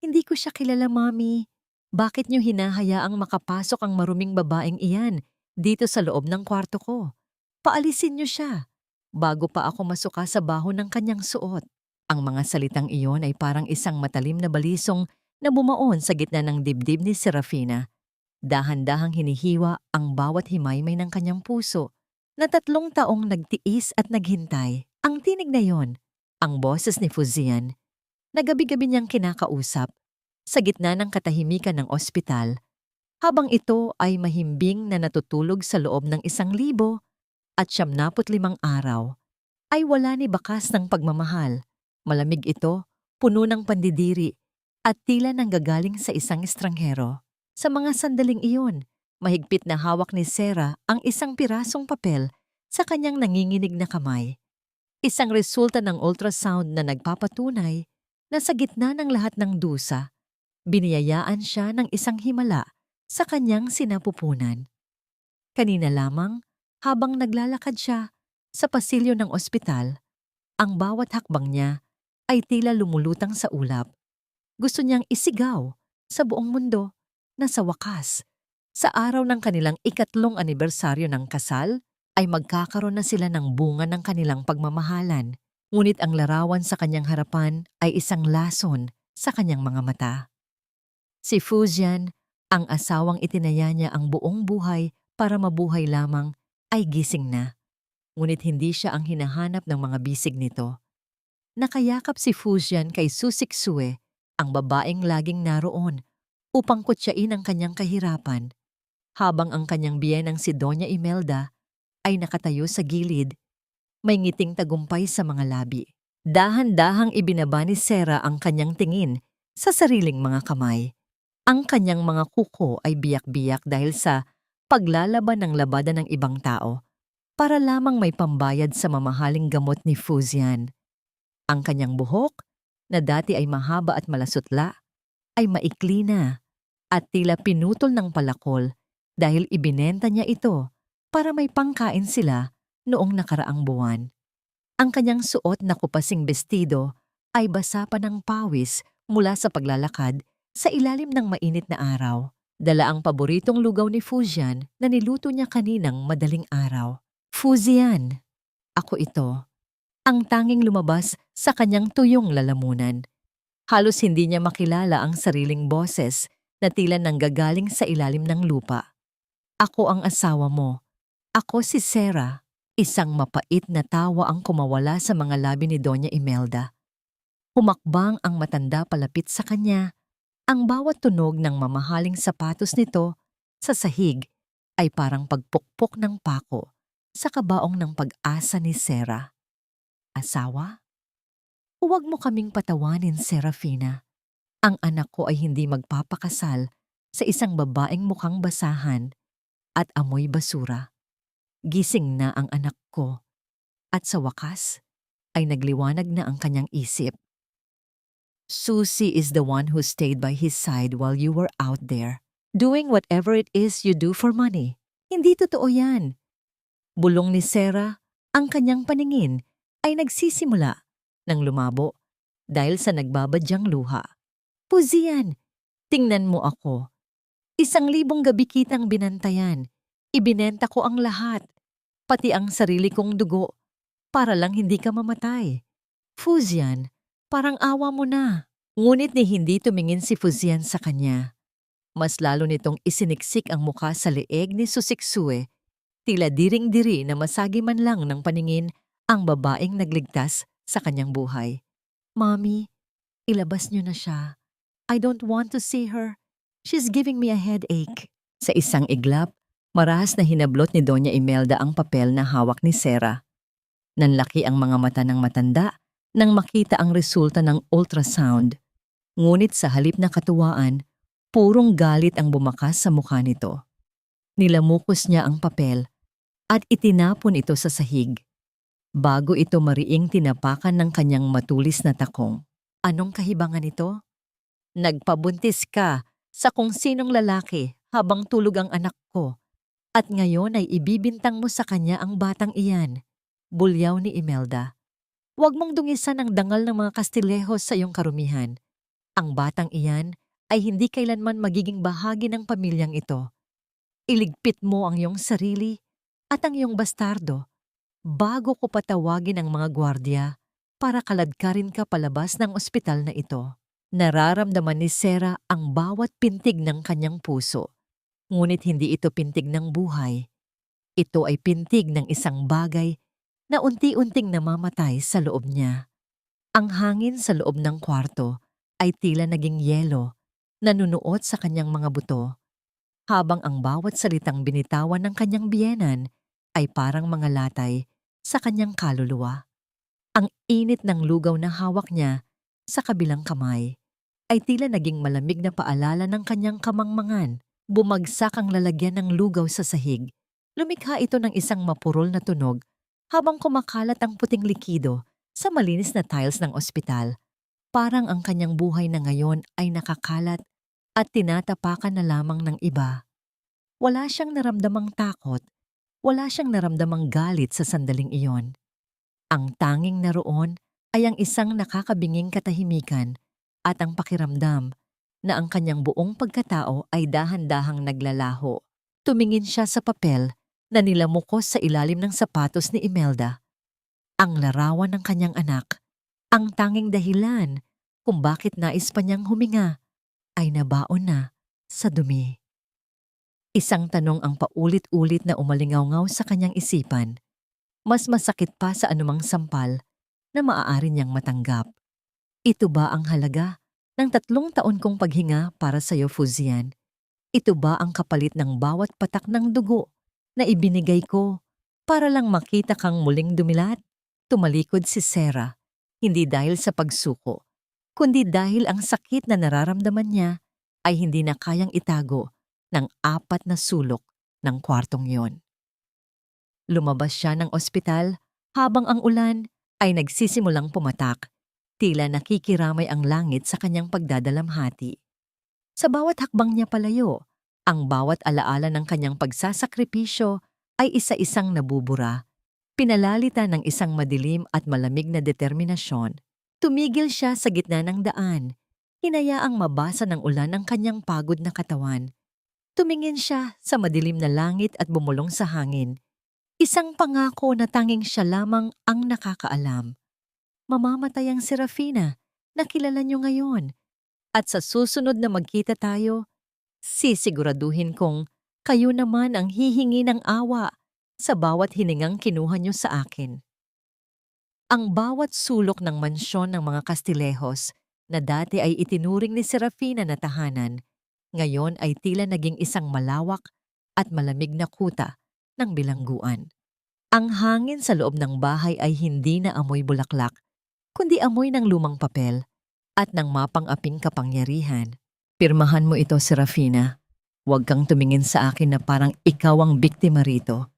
Hindi ko siya kilala, Mommy. Bakit niyo hinahayaang makapasok ang maruming babaeng iyan dito sa loob ng kwarto ko? Paalisin niyo siya. Bago pa ako masuka sa baho ng kanyang suot. Ang mga salitang iyon ay parang isang matalim na balisong na bumaon sa gitna ng dibdib ni Serafina. Dahan-dahang hinihiwa ang bawat himaymay ng kanyang puso na 3 taong nagtiis at naghintay. Ang tinig na yon, ang boses ni Fuzian, na gabi-gabi niyang kinakausap sa gitna ng katahimikan ng ospital habang ito ay mahimbing na natutulog sa loob ng 1,075 araw, ay wala ni bakas ng pagmamahal. Malamig ito, puno ng pandidiri at tila nanggagaling sa isang estranghero. Sa mga sandaling iyon, mahigpit na hawak ni Sarah ang isang pirasong papel sa kanyang nanginginig na kamay. Isang resulta ng ultrasound na nagpapatunay na sa gitna ng lahat ng dusa, biniyayaan siya ng isang himala sa kanyang sinapupunan. Kanina lamang, habang naglalakad siya sa pasilyo ng ospital, ang bawat hakbang niya ay tila lumulutang sa ulap. Gusto niyang isigaw sa buong mundo na sa wakas, sa araw ng kanilang 3 anibersaryo ng kasal, ay magkakaroon na sila ng bunga ng kanilang pagmamahalan. Ngunit ang larawan sa kanyang harapan ay isang lason sa kanyang mga mata. Si Fuzian, ang asawang itinaya niya ang buong buhay para mabuhay lamang, ay gising na. Ngunit hindi siya ang hinahanap ng mga bisig nito. Nakayakap si Fuzian kay Susiksue, ang babaeng laging naroon upang kutsain ang kanyang kahirapan, habang ang kanyang biyenang si Doña Imelda ay nakatayo sa gilid, may ngiting tagumpay sa mga labi. Dahan-dahang ibinaba ni Sarah ang kanyang tingin sa sariling mga kamay. Ang kanyang mga kuko ay biyak-biyak dahil sa paglalaban ng labada ng ibang tao para lamang may pambayad sa mamahaling gamot ni Fuzian. Ang kanyang buhok, na dati ay mahaba at malasutla, ay maikli na at tila pinutol ng palakol dahil ibinenta niya ito para may pangkain sila noong nakaraang buwan. Ang kanyang suot na kupasing bestido ay basa pa ng pawis mula sa paglalakad sa ilalim ng mainit na araw. Dala ang paboritong lugaw ni Fuzian na niluto niya kaninang madaling araw. Fuzian, ako ito. Ang tanging lumabas sa kanyang tuyong lalamunan. Halos hindi niya makilala ang sariling boses na tila nanggagaling sa ilalim ng lupa. Ako ang asawa mo. Ako si Sarah. Isang mapait na tawa ang kumawala sa mga labi ni Doña Imelda. Humakbang ang matanda palapit sa kanya. Ang bawat tunog ng mamahaling sapatos nito sa sahig ay parang pagpukpok ng pako sa kabaong ng pag-asa ni Sarah. Asawa? Huwag mo kaming patawanin, Serafina. Ang anak ko ay hindi magpapakasal sa isang babaeng mukhang basahan at amoy basura. Gising na ang anak ko at sa wakas ay nagliwanag na ang kanyang isip. Susie is the one who stayed by his side while you were out there, doing whatever it is you do for money. Hindi totoo yan. Bulong ni Sarah, ang kanyang paningin ay nagsisimula ng lumabo dahil sa nagbabadyang luha. Fuzian, tingnan mo ako. 1,000 gabi kitang binantayan. Ibinenta ko ang lahat, pati ang sarili kong dugo, para lang hindi ka mamatay. Fuzian, parang awa mo na. Ngunit ni hindi tumingin si Fuzian sa kanya. Mas lalo nitong isiniksik ang mukha sa leeg ni Susiksue, tila diring-diri na masagi man lang ng paningin ang babaeng nagligtas sa kanyang buhay. Mommy, ilabas niyo na siya. I don't want to see her. She's giving me a headache. Sa isang iglap, marahas na hinablot ni Doña Imelda ang papel na hawak ni Sarah. Nanlaki ang mga mata ng matanda nang makita ang resulta ng ultrasound. Ngunit sa halip na katuwaan, purong galit ang bumakas sa mukha nito. Nilamukos niya ang papel at itinapon ito sa sahig. Bago ito mariing tinapakan ng kanyang matulis na takong. Anong kahibangan ito? Nagpabuntis ka sa kung sinong lalaki habang tulog ang anak ko at ngayon ay ibibintang mo sa kanya ang batang iyan. Bulyaw ni Imelda. Huwag mong dungisan ang dangal ng mga Kastilehos sa iyong karumihan. Ang batang iyan ay hindi kailanman magiging bahagi ng pamilyang ito. Iligpit mo ang iyong sarili at ang iyong bastardo bago ko patawagin ang mga gwardya para kaladkarin ka palabas ng ospital na ito. Nararamdaman ni Sarah ang bawat pintig ng kanyang puso. Ngunit hindi ito pintig ng buhay. Ito ay pintig ng isang bagay na unti-unting namamatay sa loob niya. Ang hangin sa loob ng kwarto ay tila naging yelo, nanunuot sa kanyang mga buto, habang ang bawat salitang binitawan ng kanyang biyenan ay parang mga latay sa kanyang kaluluwa. Ang init ng lugaw na hawak niya sa kabilang kamay ay tila naging malamig na paalala ng kanyang kamangmangan. Bumagsak ang lalagyan ng lugaw sa sahig. Lumikha ito ng isang mapurol na tunog habang kumakalat ang puting likido sa malinis na tiles ng ospital. Parang ang kanyang buhay na ngayon ay nakakalat at tinatapakan na lamang ng iba. Wala siyang naramdamang takot, wala siyang naramdamang galit sa sandaling iyon. Ang tanging naroon ay ang isang nakakabinging katahimikan at ang pakiramdam na ang kanyang buong pagkatao ay dahan-dahang naglalaho. Tumingin siya sa papel na nilamukos sa ilalim ng sapatos ni Imelda. Ang larawan ng kanyang anak, ang tanging dahilan kung bakit nais pa niyang huminga, ay nabaon na sa dumi. Isang tanong ang paulit-ulit na umalingaw-ngaw sa kanyang isipan. Mas masakit pa sa anumang sampal na maaari niyang matanggap. Ito ba ang halaga ng 3 taon kong paghinga para sa iyo, Fuzian? Ito ba ang kapalit ng bawat patak ng dugo na ibinigay ko para lang makita kang muling dumilat? Tumalikod si Sarah, hindi dahil sa pagsuko, kundi dahil ang sakit na nararamdaman niya ay hindi na kayang itago ng 4 na sulok ng kwartong yon. Lumabas siya ng ospital habang ang ulan ay nagsisimulang pumatak. Tila nakikiramay ang langit sa kanyang pagdadalamhati. Sa bawat hakbang niya palayo, ang bawat alaala ng kanyang pagsasakripisyo ay isa-isang nabubura. Pinalalita ng isang madilim at malamig na determinasyon. Tumigil siya sa gitna ng daan. Hinayaang mabasa ng ulan ang kanyang pagod na katawan. Tumingin siya sa madilim na langit at bumulong sa hangin. Isang pangako na tanging siya lamang ang nakakaalam. Mamamatay ang Serafina na kilala niyo ngayon. At sa susunod na magkita tayo, sisiguraduhin kong kayo naman ang hihingi ng awa sa bawat hiningang kinuha niyo sa akin. Ang bawat sulok ng mansyon ng mga Kastilejos na dati ay itinuring ni Serafina na tahanan, ngayon ay tila naging isang malawak at malamig na kuta ng bilangguan. Ang hangin sa loob ng bahay ay hindi na amoy bulaklak, kundi amoy ng lumang papel at ng mapang-aping kapangyarihan. Pirmahan mo ito, Serafina. Huwag kang tumingin sa akin na parang ikaw ang biktima rito.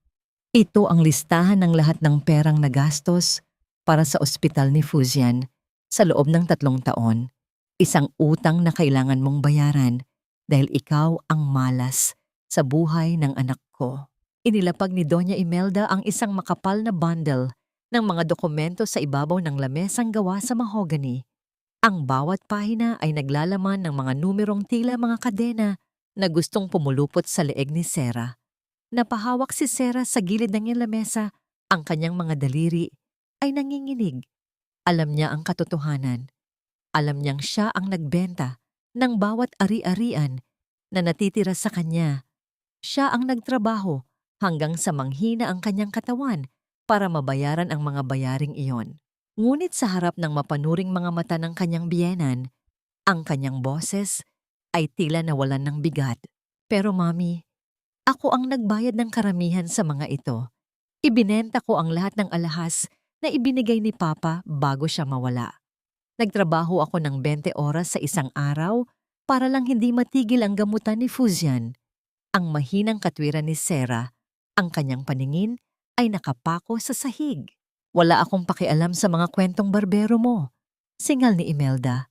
Ito ang listahan ng lahat ng perang nagastos para sa ospital ni Fuzian sa loob ng 3 taon. Isang utang na kailangan mong bayaran dahil ikaw ang malas sa buhay ng anak ko. Inilapag ni Doña Imelda ang isang makapal na bundle ng mga dokumento sa ibabaw ng lamesang gawa sa mahogany. Ang bawat pahina ay naglalaman ng mga numerong tila mga kadena na gustong pumulupot sa leeg ni Sarah. Napahawak si Sarah sa gilid ng lamesa, ang kanyang mga daliri ay nanginginig. Alam niya ang katotohanan. Alam niyang siya ang nagbenta ng bawat ari-arian na natitira sa kanya. Siya ang nagtrabaho hanggang sa manghina ang kanyang katawan para mabayaran ang mga bayaring iyon. Ngunit sa harap ng mapanuring mga mata ng kanyang biyenan, ang kanyang boses ay tila nawalan ng bigat. Pero Mami, ako ang nagbayad ng karamihan sa mga ito. Ibinenta ko ang lahat ng alahas na ibinigay ni Papa bago siya mawala. Nagtrabaho ako ng 20 oras sa isang araw para lang hindi matigil ang gamutan ni Fuzian. Ang mahinang katwiran ni Sarah, ang kanyang paningin ay nakapako sa sahig. Wala akong pakialam sa mga kwentong barbero mo, singal ni Imelda.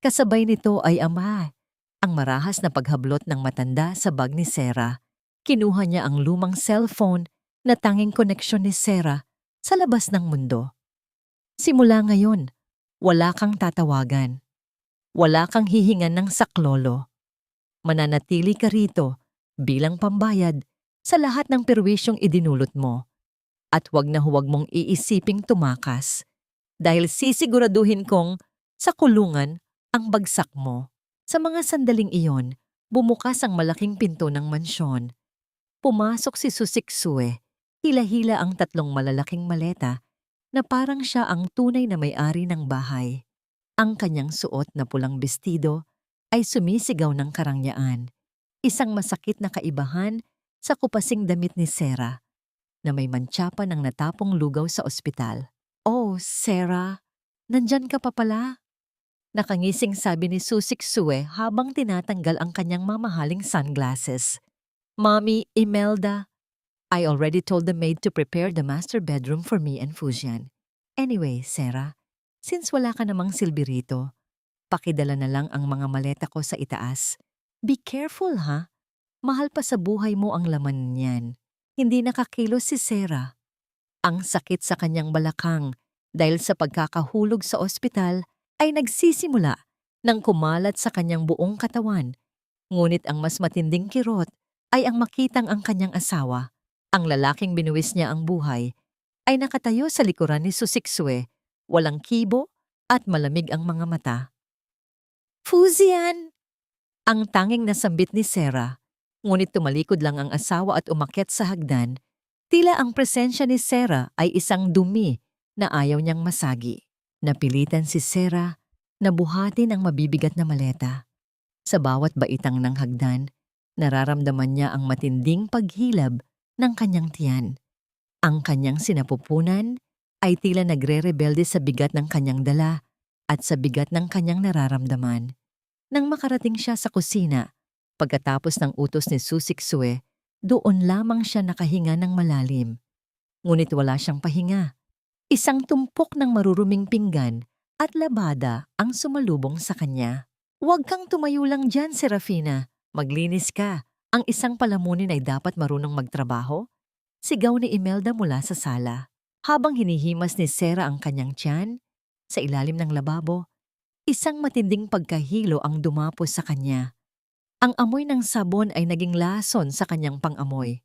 Kasabay nito ay ama, ang marahas na paghablot ng matanda sa bag ni Sarah. Kinuha niya ang lumang cellphone na tanging koneksyon ni Sarah sa labas ng mundo. Simula ngayon, wala kang tatawagan. Wala kang hihingan ng saklolo. Mananatili ka rito bilang pambayad sa lahat ng perwisyong idinulot mo. At huwag na huwag mong iisiping tumakas dahil sisiguraduhin kong sa kulungan ang bagsak mo. Sa mga sandaling iyon, bumukas ang malaking pinto ng mansyon. Pumasok si Susiksue, hila-hila ang 3 malalaking maleta na parang siya ang tunay na may-ari ng bahay. Ang kanyang suot na pulang bestido ay sumisigaw ng karangyaan, isang masakit na kaibahan sa kupasing damit ni Sarah na may mantsa pa ng natapong lugaw sa ospital. "Oh, Sarah, nandyan ka pa pala?" Nakangising sabi ni Susiksue habang tinatanggal ang kanyang mamahaling sunglasses. "Mommy, Imelda, I already told the maid to prepare the master bedroom for me and Fujian. Anyway, Sarah, since wala ka namang silbi rito, pakidala na lang ang mga maleta ko sa itaas. Be careful ha, mahal pa sa buhay mo ang laman niyan." Hindi nakakilos si Sarah. Ang sakit sa kanyang balakang dahil sa pagkakahulog sa ospital ay nagsisimula nang kumalat sa kanyang buong katawan. Ngunit ang mas matinding kirot ay ang makitang ang kanyang asawa, ang lalaking binuwis niya ang buhay, ay nakatayo sa likuran ni Susiksue, walang kibo at malamig ang mga mata. "Fujian!" Ang tanging nasambit ni Sarah, ngunit tumalikod lang ang asawa at umakyat sa hagdan. Tila ang presensya ni Sarah ay isang dumi na ayaw niyang masagi. Napilitan si Sarah na buhatin ang mabibigat na maleta. Sa bawat baitang ng hagdan, nararamdaman niya ang matinding paghilab ng kanyang tiyan. Ang kanyang sinapupunan ay tila nagre-rebelde sa bigat ng kanyang dala at sa bigat ng kanyang nararamdaman. Nang makarating siya sa kusina, pagkatapos ng utos ni Susiksue, doon lamang siya nakahinga ng malalim. Ngunit wala siyang pahinga. Isang tumpok ng maruruming pinggan at labada ang sumalubong sa kanya. "Huwag kang tumayo lang dyan, Serafina. Maglinis ka. Ang isang palamunin ay dapat marunong magtrabaho." Sigaw ni Imelda mula sa sala. Habang hinihimas ni Sarah ang kanyang tiyan, sa ilalim ng lababo, isang matinding pagkahilo ang dumapos sa kanya. Ang amoy ng sabon ay naging lason sa kanyang pang-amoy.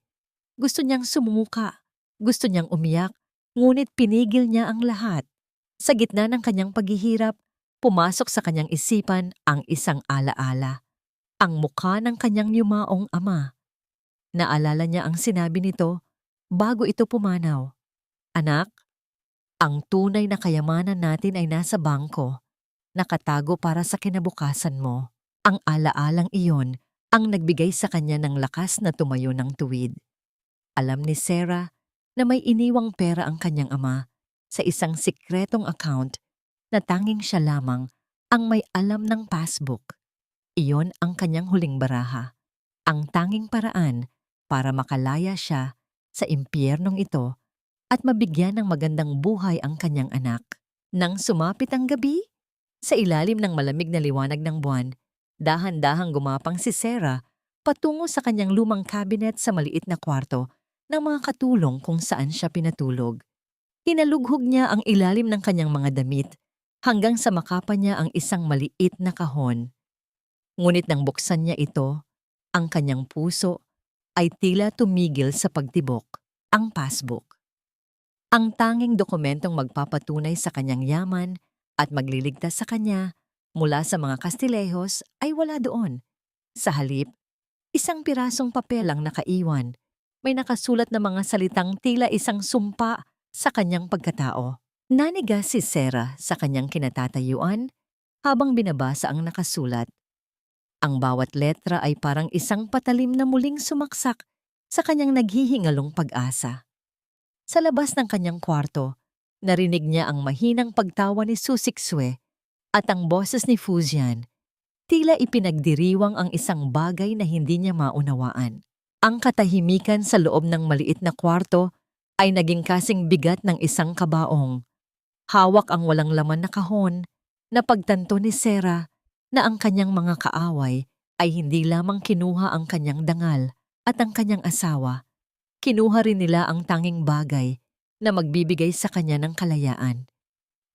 Gusto niyang sumuka, gusto niyang umiyak, ngunit pinigil niya ang lahat. Sa gitna ng kanyang paghihirap, pumasok sa kanyang isipan ang isang alaala. Ang mukha ng kanyang yumaong ama. Naalala niya ang sinabi nito bago ito pumanaw. "Anak, ang tunay na kayamanan natin ay nasa bangko, nakatago para sa kinabukasan mo." Ang alaalang iyon ang nagbigay sa kanya ng lakas na tumayo ng tuwid. Alam ni Sarah na may iniwang pera ang kanyang ama sa isang sikretong account na tanging siya lamang ang may alam ng passbook. Iyon ang kanyang huling baraha, ang tanging paraan para makalaya siya sa impyernong ito at mabigyan ng magandang buhay ang kanyang anak. Nang sumapit ang gabi, sa ilalim ng malamig na liwanag ng buwan, dahan-dahang gumapang si Sarah patungo sa kanyang lumang cabinet sa maliit na kwarto ng mga katulong kung saan siya pinatulog. Hinalughog niya ang ilalim ng kanyang mga damit hanggang sa makapa niya ang isang maliit na kahon. Ngunit nang buksan niya ito, ang kanyang puso ay tila tumigil sa pagtibok, ang passbook. Ang tanging dokumentong magpapatunay sa kanyang yaman at magliligtas sa kanya mula sa mga Kastilehos ay wala doon. Sa halip, isang pirasong papel ang nakaiwan. May nakasulat na mga salitang tila isang sumpa sa kanyang pagkatao. Naniga si Sarah sa kanyang kinatatayuan habang binabasa ang nakasulat. Ang bawat letra ay parang isang patalim na muling sumaksak sa kanyang naghihingalong pag-asa. Sa labas ng kanyang kwarto, narinig niya ang mahinang pagtawa ni Susiksue at ang boses ni Fujian. Tila ipinagdiriwang ang isang bagay na hindi niya maunawaan. Ang katahimikan sa loob ng maliit na kwarto ay naging kasing bigat ng isang kabaong. Hawak ang walang laman na kahon na pagtanto ni Sarah na ang kanyang mga kaaway ay hindi lamang kinuha ang kanyang dangal at ang kanyang asawa. Kinuha rin nila ang tanging bagay na magbibigay sa kanya ng kalayaan.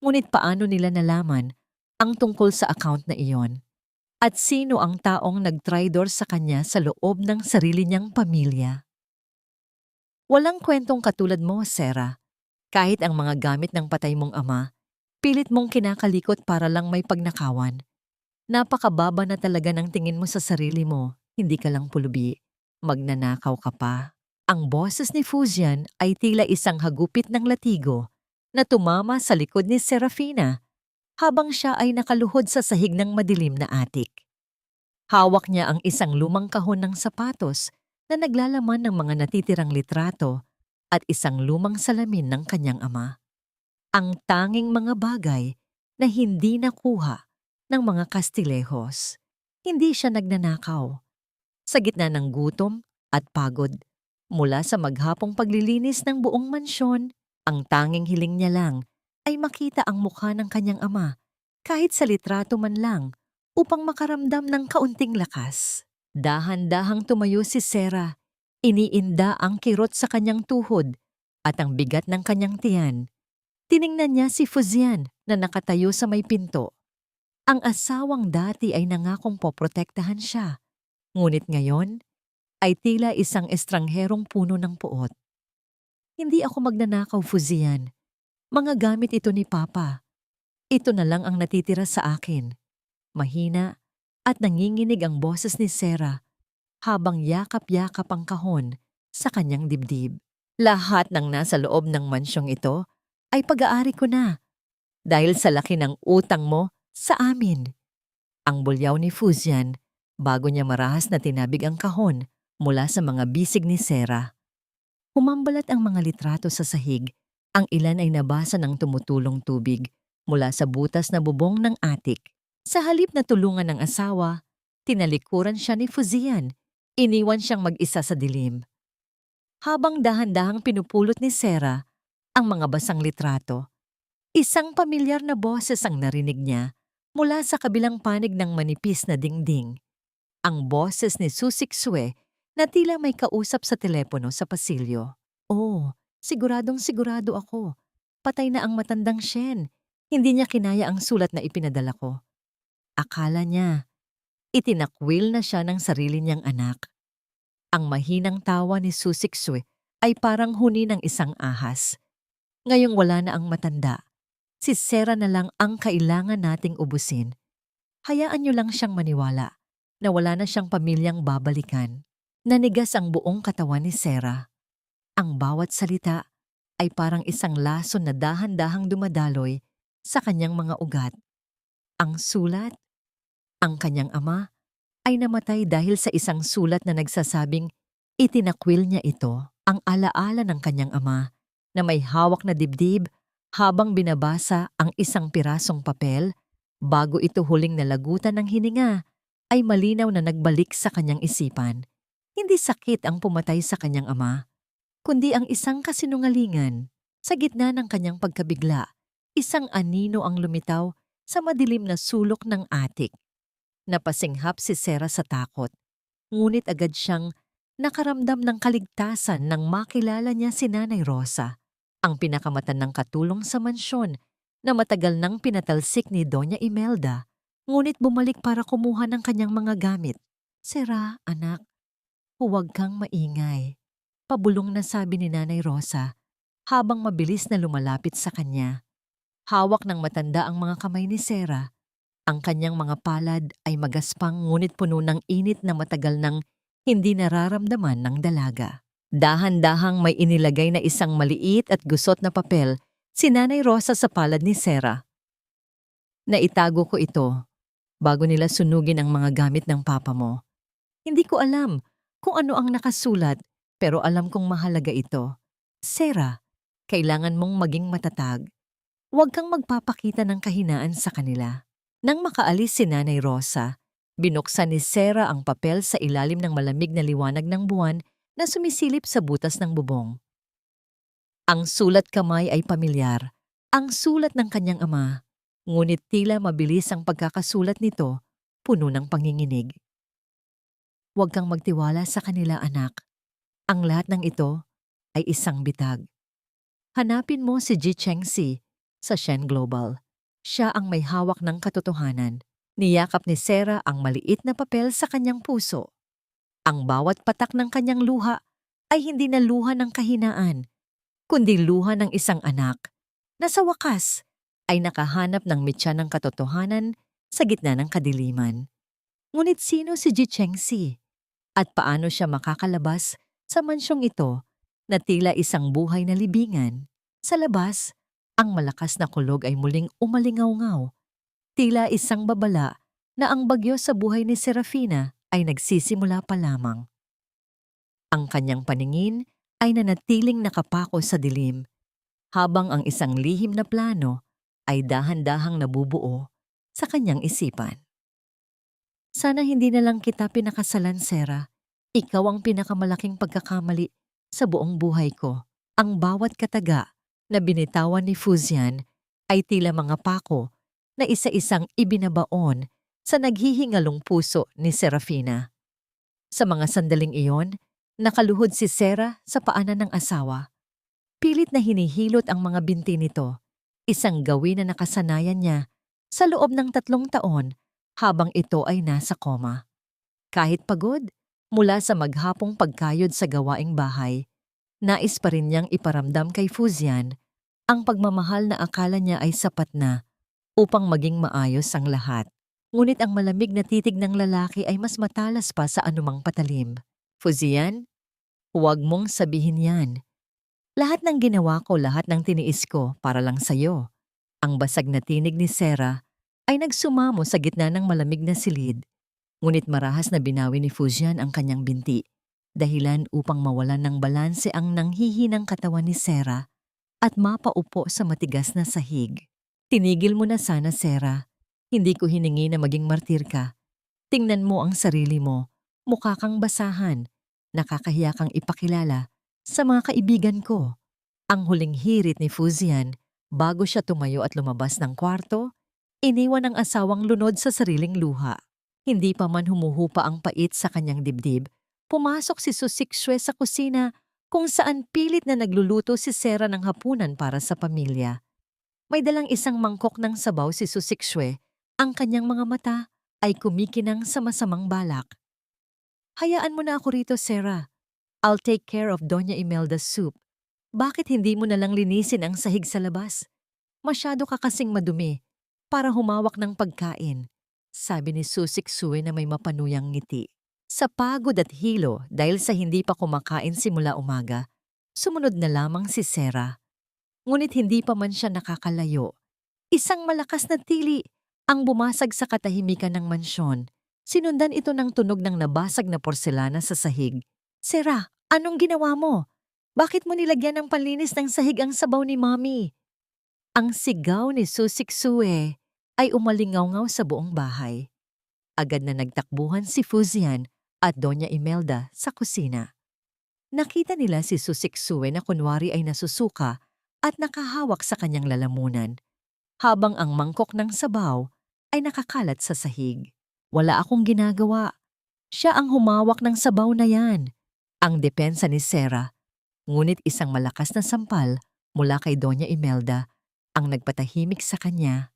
Ngunit paano nila nalaman ang tungkol sa account na iyon at sino ang taong nagtraidor sa kanya sa loob ng sarili niyang pamilya. Walang kwentong katulad mo, Sarah. Kahit ang mga gamit ng patay mong ama, pilit mong kinakalikot para lang may pagnakawan. Napakababa na talaga ng tingin mo sa sarili mo, hindi ka lang pulubi. Magnanakaw ka pa. Ang boses ni Fujian ay tila isang hagupit ng latigo na tumama sa likod ni Serafina habang siya ay nakaluhod sa sahig ng madilim na atik. Hawak niya ang isang lumang kahon ng sapatos na naglalaman ng mga natitirang litrato at isang lumang salamin ng kanyang ama. Ang tanging mga bagay na hindi nakuha ng mga Kastilehos. Hindi siya nagnanakaw. Sa gitna ng gutom at pagod, mula sa maghapong paglilinis ng buong mansyon, ang tanging hiling niya lang ay makita ang mukha ng kanyang ama, kahit sa litrato man lang, upang makaramdam ng kaunting lakas. Dahan-dahang tumayo si Sarah, iniinda ang kirot sa kanyang tuhod at ang bigat ng kanyang tiyan. Tiningnan niya si Fujian na nakatayo sa may pinto. Ang asawang dati ay nangakong poprotektahan siya, ngunit ngayon ay tila isang estrangherong puno ng puot. Hindi ako magnanakaw, Fujian. Mga gamit ito ni Papa. Ito na lang ang natitira sa akin. Mahina at nanginginig ang boses ni Sarah habang yakap-yakap ang kahon sa kanyang dibdib. Lahat ng nasa loob ng mansyong ito ay pag-aari ko na dahil sa laki ng utang mo sa amin. Ang bulyaw ni Fujian bago niya marahas na tinabig ang kahon mula sa mga bisig ni Sarah. Humambalat ang mga litrato sa sahig. Ang ilan ay nabasa ng tumutulong tubig mula sa butas na bubong ng atik. Sa halip na tulungan ng asawa, tinalikuran siya ni Fujian. Iniwan siyang mag-isa sa dilim. Habang dahan-dahang pinupulot ni Sarah ang mga basang litrato, isang pamilyar na boses ang narinig niya mula sa kabilang panig ng manipis na dingding. Ang boses ni Susik Sue na tila may kausap sa telepono sa pasilyo. Oh, siguradong sigurado ako. Patay na ang matandang Shen. Hindi niya kinaya ang sulat na ipinadala ko. Akala niya, itinakwil na siya ng sarili niyang anak. Ang mahinang tawa ni Susik Sue ay parang huni ng isang ahas. Ngayong wala na ang matanda, si Sarah na lang ang kailangan nating ubusin. Hayaan niyo lang siyang maniwala na wala na siyang pamilyang babalikan. Nanigas ang buong katawan ni Sarah. Ang bawat salita ay parang isang lason na dahan-dahang dumadaloy sa kanyang mga ugat. Ang sulat, ang kanyang ama, ay namatay dahil sa isang sulat na nagsasabing itinakwil niya ito, ang alaala ng kanyang ama na may hawak na dibdib habang binabasa ang isang pirasong papel bago ito huling nalagutan ng hininga ay malinaw na nagbalik sa kanyang isipan. Hindi sakit ang pumatay sa kanyang ama, kundi ang isang kasinungalingan. Sa gitna ng kanyang pagkabigla, isang anino ang lumitaw sa madilim na sulok ng atik. Napasinghap si Sarah sa takot, ngunit agad siyang nakaramdam ng kaligtasan nang makilala niya si Nanay Rosa, ang pinakamatan ng katulong sa mansyon na matagal nang pinatalsik ni Doña Imelda, ngunit bumalik para kumuha ng kanyang mga gamit. Sarah, anak, huwag kang maingay, pabulong na sabi ni Nanay Rosa habang mabilis na lumalapit sa kanya. Hawak ng matanda ang mga kamay ni Sarah. Ang kanyang mga palad ay magaspang ngunit puno ng init na matagal nang hindi nararamdaman ng dalaga. Dahan-dahang may inilagay na isang maliit at gusot na papel si Nanay Rosa sa palad ni Sarah. Naitago ko ito bago nila sunugin ang mga gamit ng papa mo. Hindi ko alam kung ano ang nakasulat pero alam kong mahalaga ito. Sarah, kailangan mong maging matatag. Huwag kang magpapakita ng kahinaan sa kanila. Nang makaalis si Nanay Rosa, binuksan ni Sarah ang papel sa ilalim ng malamig na liwanag ng buwan na sumisilip sa butas ng bubong. Ang sulat kamay ay pamilyar, ang sulat ng kanyang ama, ngunit tila mabilis ang pagkakasulat nito, puno ng panginginig. Huwag kang magtiwala sa kanila, anak. Ang lahat ng ito ay isang bitag. Hanapin mo si Ji Chengxi sa Shen Global. Siya ang may hawak ng katotohanan. Niyakap ni Sarah ang maliit na papel sa kanyang puso. Ang bawat patak ng kanyang luha ay hindi na luha ng kahinaan, kundi luha ng isang anak na sa wakas ay nakahanap ng mitya ng katotohanan sa gitna ng kadiliman. Ngunit sino si Ji Chengxi? At paano siya makakalabas sa mansyong ito na tila isang buhay na libingan? Sa labas, ang malakas na kulog ay muling umalingaw-ngaw. Tila isang babala na ang bagyo sa buhay ni Serafina ay nagsisimula pa lamang. Ang kanyang paningin ay nanatiling nakapako sa dilim, habang ang isang lihim na plano ay dahan-dahang nabubuo sa kanyang isipan. Sana hindi na lang kita pinakasalan, Sarah. Ikaw ang pinakamalaking pagkakamali sa buong buhay ko. Ang bawat kataga na binitawan ni Fujian ay tila mga pako na isa-isang ibinabaon sa naghihingalong puso ni Serafina. Sa mga sandaling iyon, nakaluhod si Sarah sa paanan ng asawa. Pilit na hinihilot ang mga binti nito, isang gawin na nakasanayan niya sa loob ng 3 taon habang ito ay nasa koma. Kahit pagod, mula sa maghapong pagkayod sa gawaing bahay, nais pa rin niyang iparamdam kay Fujian ang pagmamahal na akala niya ay sapat na upang maging maayos ang lahat. Ngunit ang malamig na titig ng lalaki ay mas matalas pa sa anumang patalim. Fujian, huwag mong sabihin yan. Lahat ng ginawa ko, lahat ng tiniis ko para lang sa'yo. Ang basag na tinig ni Sarah ay nagsumamo sa gitna ng malamig na silid. Ngunit marahas na binawi ni Fujian ang kanyang binti, dahilan upang mawalan ng balanse ang nanghihinang katawan ni Sarah at mapaupo sa matigas na sahig. Tinigil mo na sana, Sarah. Hindi ko hiningi na maging martir ka. Tingnan mo ang sarili mo. Mukha kang basahan. Nakakahiya kang ipakilala sa mga kaibigan ko. Ang huling hirit ni Fujian bago siya tumayo at lumabas ng kwarto, iniwan ang asawang lunod sa sariling luha. Hindi pa man humuhupa ang pait sa kanyang dibdib, pumasok si Su Siksue sa kusina kung saan pilit na nagluluto si Sarah ng hapunan para sa pamilya. May dalang isang mangkok ng sabaw si Su Siksue. Ang kanyang mga mata ay kumikinang sa masamang balak. Hayaan mo na ako rito, Sarah. I'll take care of Doña Imelda's soup. Bakit hindi mo nalang linisin ang sahig sa labas? Masyado ka kasing madumi para humawak ng pagkain, sabi ni Su Siksue na may mapanuyang ngiti. Sa pagod at hilo dahil sa hindi pa kumakain simula umaga, sumunod na lamang si Sarah. Ngunit hindi pa man siya nakakalayo. Isang malakas na tili ang bumasag sa katahimikan ng mansyon. Sinundan ito ng tunog ng nabasag na porselana sa sahig. Sarah, anong ginawa mo? Bakit mo nilagyan ng panlinis ng sahig ang sabaw ni Mommy? Ang sigaw ni Su Siksue ay umalingaw-ngaw sa buong bahay. Agad na nagtakbuhan si Fujian at Doña Imelda sa kusina. Nakita nila si Su Siksue na kunwari ay nasusuka at nakahawak sa kanyang lalamunan, habang ang mangkok ng sabaw ay nakakalat sa sahig. Wala akong ginagawa. Siya ang humawak ng sabaw na yan. Ang depensa ni Sarah, ngunit isang malakas na sampal mula kay Doña Imelda ang nagpatahimik sa kanya.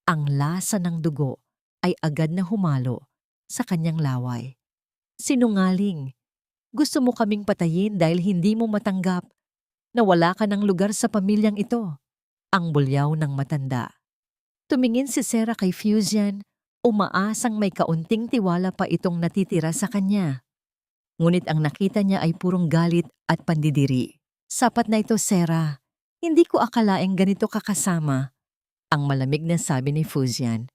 Ang lasa ng dugo ay agad na humalo sa kanyang laway. Sinungaling. Gusto mo kaming patayin dahil hindi mo matanggap na wala ka ng lugar sa pamilyang ito. Ang bulyaw ng matanda. Tumingin si Sarah kay Fujian, umaasang may kaunting tiwala pa itong natitira sa kanya. Ngunit ang nakita niya ay purong galit at pandidiri. Sapat na ito, Sarah. Hindi ko akalaing ganito kakasama. Ang malamig na sabi ni Fujian.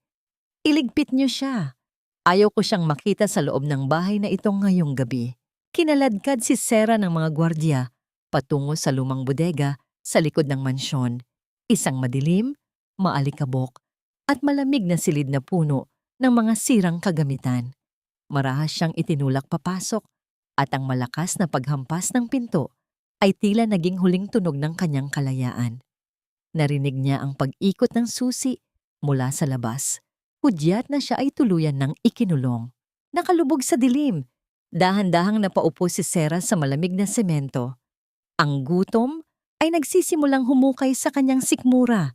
Iligpit niyo siya. Ayaw ko siyang makita sa loob ng bahay na ito ngayong gabi. Kinaladkad si Sarah ng mga gwardya patungo sa lumang bodega sa likod ng mansyon. Isang madilim, maalikabok, at malamig na silid na puno ng mga sirang kagamitan. Marahas siyang itinulak papasok at ang malakas na paghampas ng pinto ay tila naging huling tunog ng kanyang kalayaan. Narinig niya ang pag-ikot ng susi mula sa labas. Hudyat na siya ay tuluyan ng ikinulong. Nakalubog sa dilim, dahan-dahang napaupo si Sarah sa malamig na semento. Ang gutom ay nagsisimulang humukay sa kanyang sikmura.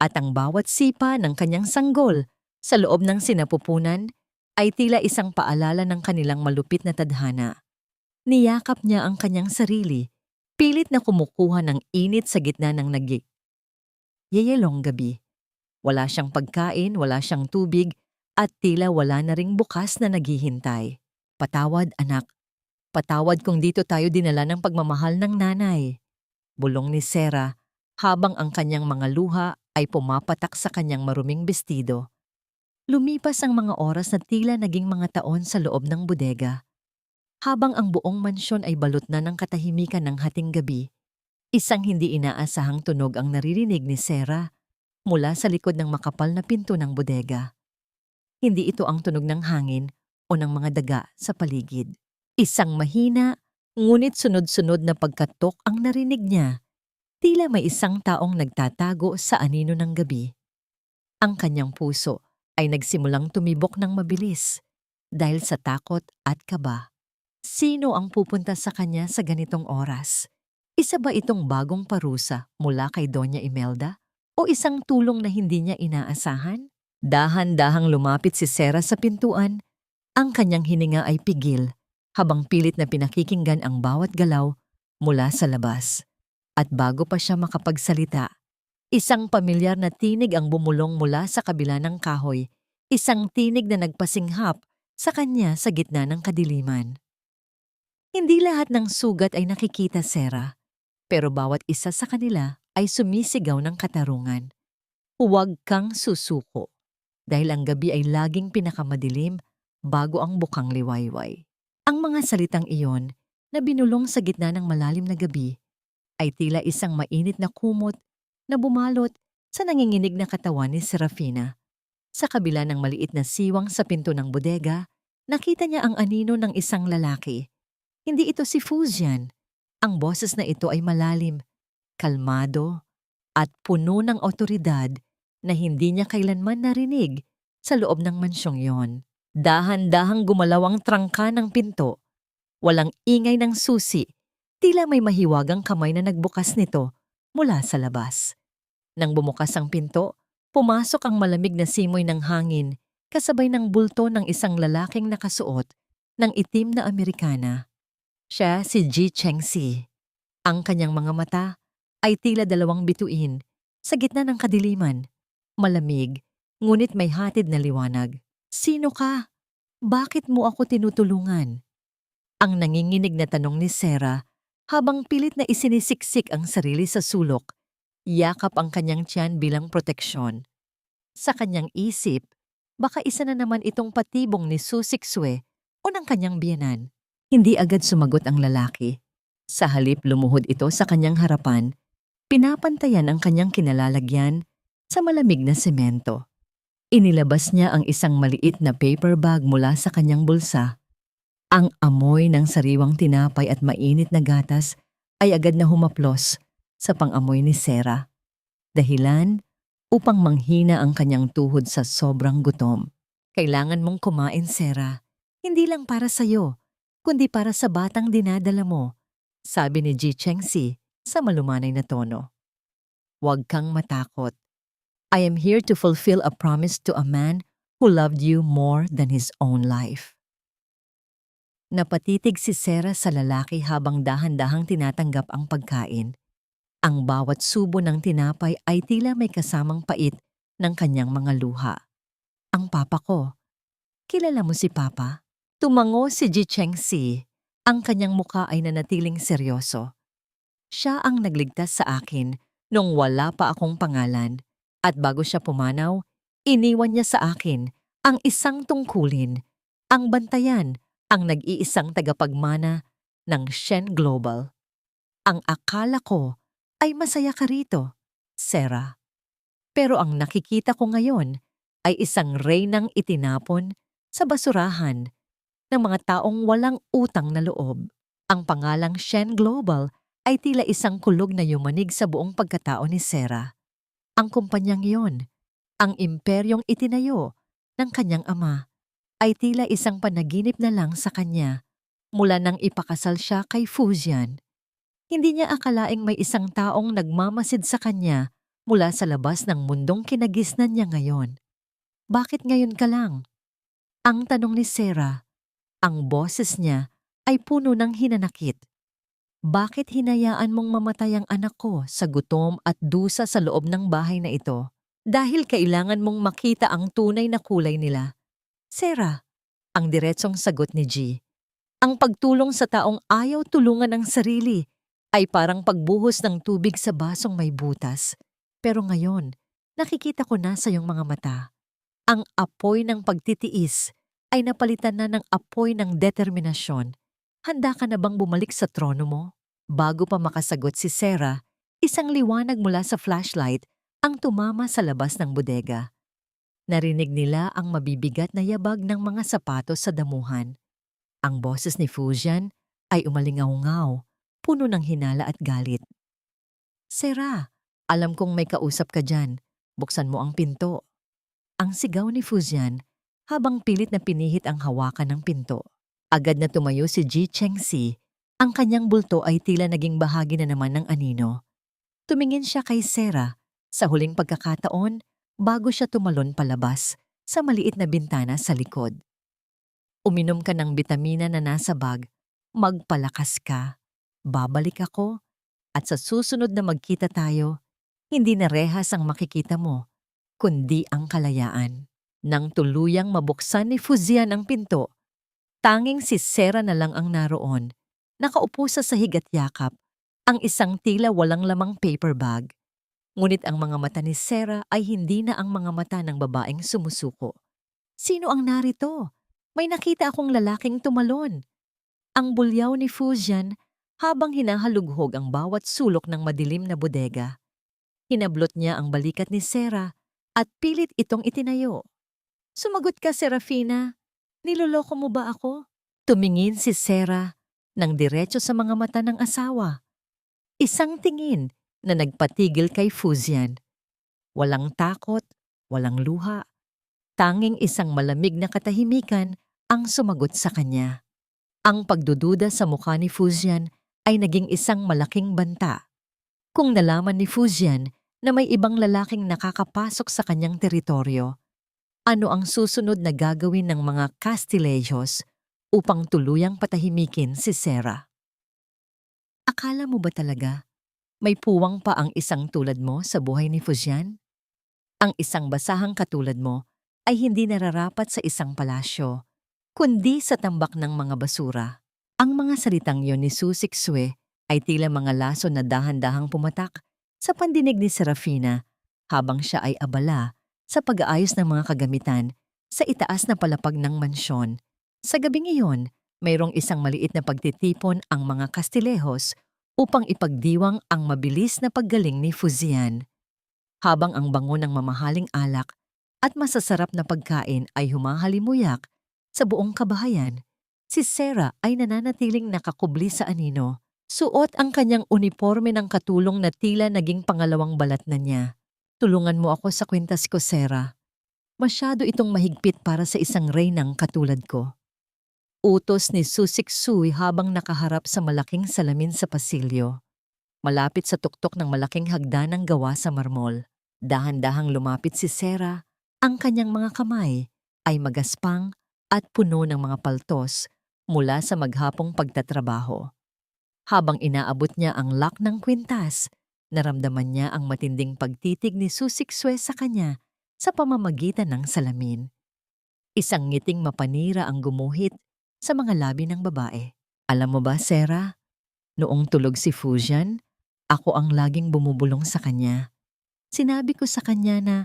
At ang bawat sipa ng kanyang sanggol sa loob ng sinapupunan ay tila isang paalala ng kanilang malupit na tadhana. Niyakap niya ang kanyang sarili, pilit na kumukuha ng init sa gitna ng yeyelong gabi. Wala siyang pagkain, wala siyang tubig, at tila wala na ring bukas na naghihintay. Patawad, anak. Patawad kung dito tayo dinala ng pagmamahal ng nanay. Bulong ni Sarah habang ang kanyang mga luha ay pumapatak sa kanyang maruming bestido. Lumipas ang mga oras na tila naging mga taon sa loob ng bodega. Habang ang buong mansyon ay balot na ng katahimikan ng hating gabi, isang hindi inaasahang tunog ang naririnig ni Sarah mula sa likod ng makapal na pinto ng bodega. Hindi ito ang tunog ng hangin o ng mga daga sa paligid. Isang mahina, ngunit sunod-sunod na pagkatok ang narinig niya. Tila may isang taong nagtatago sa anino ng gabi. Ang kanyang puso ay nagsimulang tumibok ng mabilis dahil sa takot at kaba. Sino ang pupunta sa kanya sa ganitong oras? Isa ba itong bagong parusa mula kay Doña Imelda? O isang tulong na hindi niya inaasahan? Dahan-dahang lumapit si Sarah sa pintuan. Ang kanyang hininga ay pigil habang pilit na pinakikinggan ang bawat galaw mula sa labas. At bago pa siya makapagsalita, isang pamilyar na tinig ang bumulong mula sa kabila ng kahoy, isang tinig na nagpasinghap sa kanya sa gitna ng kadiliman. Hindi lahat ng sugat ay nakikita, Sarah, pero bawat isa sa kanila ay sumisigaw ng katarungan. Huwag kang susuko, dahil ang gabi ay laging pinakamadilim bago ang bukang liwayway. Ang mga salitang iyon na binulong sa gitna ng malalim na gabi ay tila isang mainit na kumot na bumalot sa nanginginig na katawan ni Serafina. Sa kabila ng maliit na siwang sa pinto ng bodega, nakita niya ang anino ng isang lalaki. Hindi ito si Fuzian. Ang boses na ito ay malalim, kalmado, at puno ng otoridad na hindi niya kailanman narinig sa loob ng mansyong yon. Dahan-dahang gumalaw ang trangka ng pinto. Walang ingay ng susi, tila may mahiwagang kamay na nagbukas nito mula sa labas. Nang bumukas ang pinto, pumasok ang malamig na simoy ng hangin kasabay ng bulto ng isang lalaking nakasuot ng itim na Amerikana. Siya si Ji Chengxi. Ang kanyang mga mata ay tila dalawang bituin sa gitna ng kadiliman. Malamig, ngunit may hatid na liwanag. Sino ka? Bakit mo ako tinutulungan? Ang nanginginig na tanong ni Sarah habang pilit na isinisiksik ang sarili sa sulok. Yakap ang kanyang tiyan bilang proteksyon. Sa kanyang isip, baka isa na naman itong patibong ni Su Siksue o ng kanyang biyenan. Hindi agad sumagot ang lalaki. Sa halip lumuhod ito sa kanyang harapan, pinapantayan ang kanyang kinalalagyan sa malamig na semento. Inilabas niya ang isang maliit na paper bag mula sa kanyang bulsa. Ang amoy ng sariwang tinapay at mainit na gatas ay agad na humaplos sa pang-amoy ni Sarah. Dahilan upang manghina ang kanyang tuhod sa sobrang gutom. Kailangan mong kumain, Sarah. Hindi lang para sa'yo, kundi para sa batang dinadala mo, sabi ni Ji Chengxi sa malumanay na tono. Huwag kang matakot. I am here to fulfill a promise to a man who loved you more than his own life. Napatitig si Sarah sa lalaki habang dahan-dahang tinatanggap ang pagkain. Ang bawat subo ng tinapay ay tila may kasamang pait ng kanyang mga luha. Ang papa ko. Kilala mo si papa? Tumango si Ji Chengxi. Ang kanyang muka ay nanatiling seryoso. Siya ang nagligtas sa akin nung wala pa akong pangalan. At bago siya pumanaw, iniwan niya sa akin ang isang tungkulin, ang bantayan, ang nag-iisang tagapagmana ng Shen Global. Ang akala ko ay masaya ka rito, Sarah. Pero ang nakikita ko ngayon ay isang reynang itinapon sa basurahan ng mga taong walang utang na loob. Ang pangalang Shen Global ay tila isang kulog na yumanig sa buong pagkatao ni Sarah. Ang kumpanyang iyon, ang imperyong itinayo ng kanyang ama, ay tila isang panaginip na lang sa kanya mula nang ipakasal siya kay Fuzian. Hindi niya akalaing may isang taong nagmamasid sa kanya mula sa labas ng mundong kinagisnan niya ngayon. Bakit ngayon ka lang? Ang tanong ni Sarah, ang boses niya ay puno ng hinanakit. Bakit hinayaan mong mamatay ang anak ko sa gutom at dusa sa loob ng bahay na ito? Dahil kailangan mong makita ang tunay na kulay nila. Sarah, ang diretsong sagot ni G. Ang pagtulong sa taong ayaw tulungan ng sarili ay parang pagbuhos ng tubig sa basong may butas. Pero ngayon, nakikita ko na sa iyong mga mata. Ang apoy ng pagtitiis ay napalitan na ng apoy ng determinasyon. Handa ka na bang bumalik sa trono mo? Bago pa makasagot si Sarah, isang liwanag mula sa flashlight ang tumama sa labas ng bodega. Narinig nila ang mabibigat na yabag ng mga sapatos sa damuhan. Ang boses ni Fujian ay umalingaw-ngaw, puno ng hinala at galit. Sarah, alam kong may kausap ka dyan. Buksan mo ang pinto. Ang sigaw ni Fujian habang pilit na pinihit ang hawakan ng pinto. Agad na tumayo si Ji Chengxi. Ang kanyang bulto ay tila naging bahagi na naman ng anino. Tumingin siya kay Sarah sa huling pagkakataon bago siya tumalon palabas sa maliit na bintana sa likod. Uminom ka ng bitamina na nasa bag, magpalakas ka. Babalik ako at sa susunod na magkita tayo, hindi na rehas ang makikita mo, kundi ang kalayaan. Nang tuluyang mabuksan ni Fujian ang pinto, tanging si Sarah na lang ang naroon. Nakaupo sa sahig at yakap, ang isang tila walang lamang paper bag. Ngunit ang mga mata ni Sarah ay hindi na ang mga mata ng babaeng sumusuko. Sino ang narito? May nakita akong lalaking tumalon. Ang bulyaw ni Fujian habang hinahalughog ang bawat sulok ng madilim na bodega. Hinablot niya ang balikat ni Sarah at pilit itong itinayo. Sumagot ka, Serafina. Niloloko mo ba ako? Tumingin si Sarah nang diretso sa mga mata ng asawa. Isang tingin na nagpatigil kay Fujian. Walang takot, walang luha. Tanging isang malamig na katahimikan ang sumagot sa kanya. Ang pagdududa sa mukha ni Fujian ay naging isang malaking banta. Kung nalaman ni Fujian na may ibang lalaking nakakapasok sa kanyang teritoryo, ano ang susunod na gagawin ng mga Castillejos upang tuluyang patahimikin si Sarah? Akala mo ba talaga may puwang pa ang isang tulad mo sa buhay ni Fujian? Ang isang basahang katulad mo ay hindi nararapat sa isang palasyo, kundi sa tambak ng mga basura. Ang mga salitang yon ni Su Sixue ay tila mga laso na dahan-dahang pumatak sa pandinig ni Serafina habang siya ay abala sa pag-aayos ng mga kagamitan sa itaas na palapag ng mansyon. Sa gabing iyon, mayroong isang maliit na pagtitipon ang mga Castillejos upang ipagdiwang ang mabilis na paggaling ni Fujian. Habang ang bango ng mamahaling alak at masasarap na pagkain ay humahalimuyak sa buong kabahayan, si Sarah ay nananatiling nakakubli sa anino. Suot ang kanyang uniforme ng katulong na tila naging pangalawang balat na niya. Tulungan mo ako sa kwintas ko, Sarah. Masyado itong mahigpit para sa isang reynang katulad ko. Utos ni Su Sixue habang nakaharap sa malaking salamin sa pasilyo. Malapit sa tuktok ng malaking hagdanang gawa sa marmol. Dahan-dahang lumapit si Sarah. Ang kanyang mga kamay ay magaspang at puno ng mga paltos mula sa maghapong pagtatrabaho. Habang inaabot niya ang lock ng kwintas, naramdaman niya ang matinding pagtitig ni Su Sixue sa kanya sa pamamagitan ng salamin. Isang ngiting mapanira ang gumuhit sa mga labi ng babae. Alam mo ba, Sarah, noong tulog si Fujian, ako ang laging bumubulong sa kanya. Sinabi ko sa kanya na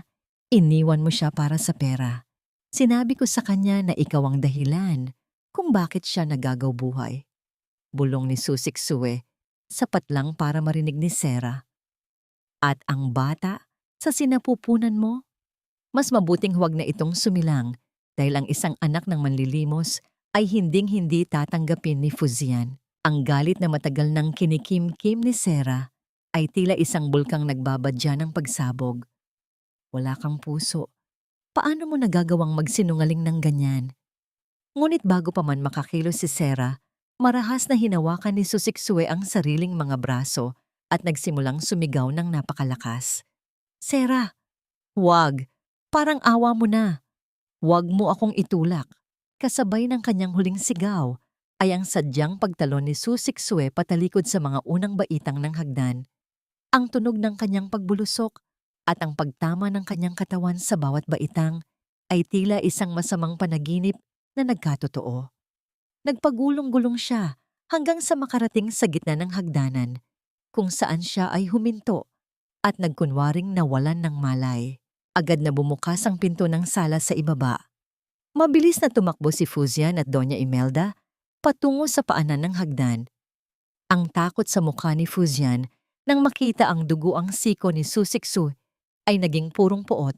iniwan mo siya para sa pera. Sinabi ko sa kanya na ikaw ang dahilan kung bakit siya nagagaw buhay. Bulong ni Su Sixue, sapat lang para marinig ni Sarah. At ang bata sa sinapupunan mo? Mas mabuting huwag na itong sumilang dahil ang isang anak ng manlilimos ay hinding-hindi tatanggapin ni Fujian. Ang galit na matagal ng kinikim-kim ni Sarah ay tila isang bulkang nagbabadya ng pagsabog. Wala kang puso. Paano mo nagagawang magsinungaling ng ganyan? Ngunit bago pa man makakilos si Sarah, marahas na hinawakan ni Su Sixue ang sariling mga braso at nagsimulang sumigaw ng napakalakas. Sarah, huwag. Parang awa mo na. Huwag mo akong itulak. Kasabay ng kanyang huling sigaw ay ang sadyang pagtalon ni Susiksue patalikod sa mga unang baitang ng hagdan. Ang tunog ng kanyang pagbulusok at ang pagtama ng kanyang katawan sa bawat baitang ay tila isang masamang panaginip na nagkatotoo. Nagpagulong-gulong siya hanggang sa makarating sa gitna ng hagdanan, kung saan siya ay huminto at nagkunwaring nawalan ng malay. Agad na bumukas ang pinto ng sala sa ibaba. Mabilis na tumakbo si Fuzian at Doña Imelda patungo sa paanan ng hagdan. Ang takot sa mukha ni Fuzian nang makita ang duguang siko ni Susiksu ay naging purong poot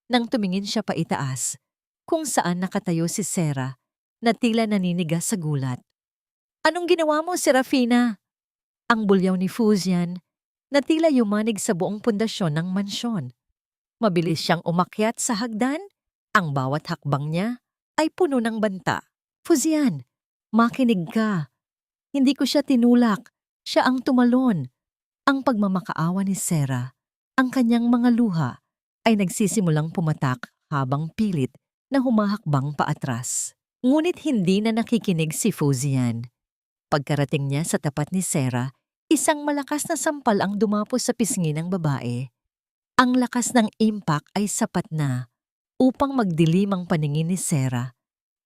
nang tumingin siya paitaas, kung saan nakatayo si Sarah na tila naninigas sa gulat. "Anong ginawa mo, Serafina?" Ang bulyaw ni Fuzian na tila yumanig sa buong pundasyon ng mansyon. Mabilis siyang umakyat sa hagdan. Ang bawat hakbang niya ay puno ng banta. "Fuzian, makinig ka. Hindi ko siya tinulak. Siya ang tumalon." Ang pagmamakaawa ni Sarah, ang kanyang mga luha, ay nagsisimulang pumatak habang pilit na humahakbang paatras. Ngunit hindi na nakikinig si Fuzian. Pagkarating niya sa tapat ni Sarah, isang malakas na sampal ang dumapo sa pisngi ng babae. Ang lakas ng impact ay sapat na upang magdilim ang paningin ni Sarah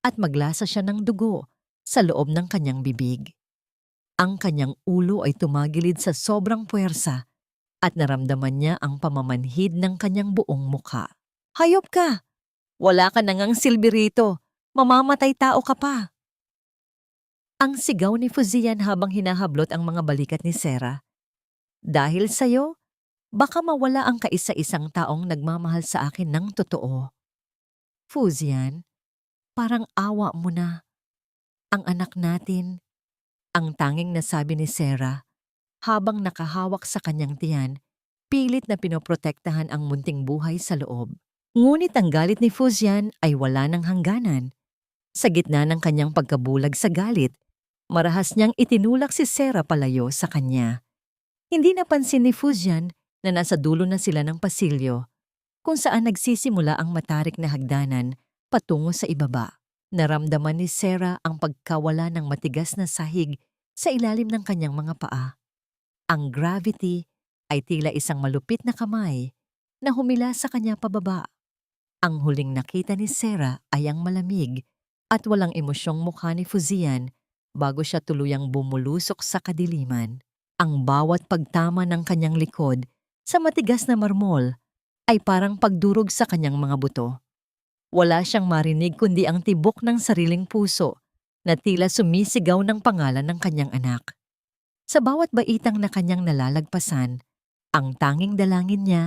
at maglasa siya ng dugo sa loob ng kanyang bibig. Ang kanyang ulo ay tumagilid sa sobrang puwersa at naramdaman niya ang pamamanhid ng kanyang buong mukha. "Hayop ka! Wala ka nangang silbi rito! Mamamatay tao ka pa!" Ang sigaw ni Fuzian habang hinahablot ang mga balikat ni Sarah. "Dahil sa'yo, baka mawala ang kaisa-isang taong nagmamahal sa akin ng totoo." "Fuzian, parang awa mo na. Ang anak natin," ang tanging nasabi ni Sarah habang nakahawak sa kanyang tiyan, pilit na pinoprotektahan ang munting buhay sa loob. Ngunit ang galit ni Fuzian ay wala ng hangganan. Sa gitna ng kanyang pagkabulag sa galit, marahas niyang itinulak si Sarah palayo sa kanya. Hindi napansin ni Fuzian na nasa dulo na sila ng pasilyo, kung saan nagsisimula ang matarik na hagdanan patungo sa ibaba. Naramdaman ni Sarah ang pagkawala ng matigas na sahig sa ilalim ng kanyang mga paa. Ang gravity ay tila isang malupit na kamay na humila sa kanya pababa. Ang huling nakita ni Sarah ay ang malamig at walang emosyong mukha ni Fuzian bago siya tuluyang bumulusok sa kadiliman. Ang bawat pagtama ng kanyang likod sa matigas na marmol ay parang pagdurog sa kanyang mga buto. Wala siyang marinig kundi ang tibok ng sariling puso na tila sumisigaw ng pangalan ng kanyang anak. Sa bawat baitang na kanyang nalalagpasan, ang tanging dalangin niya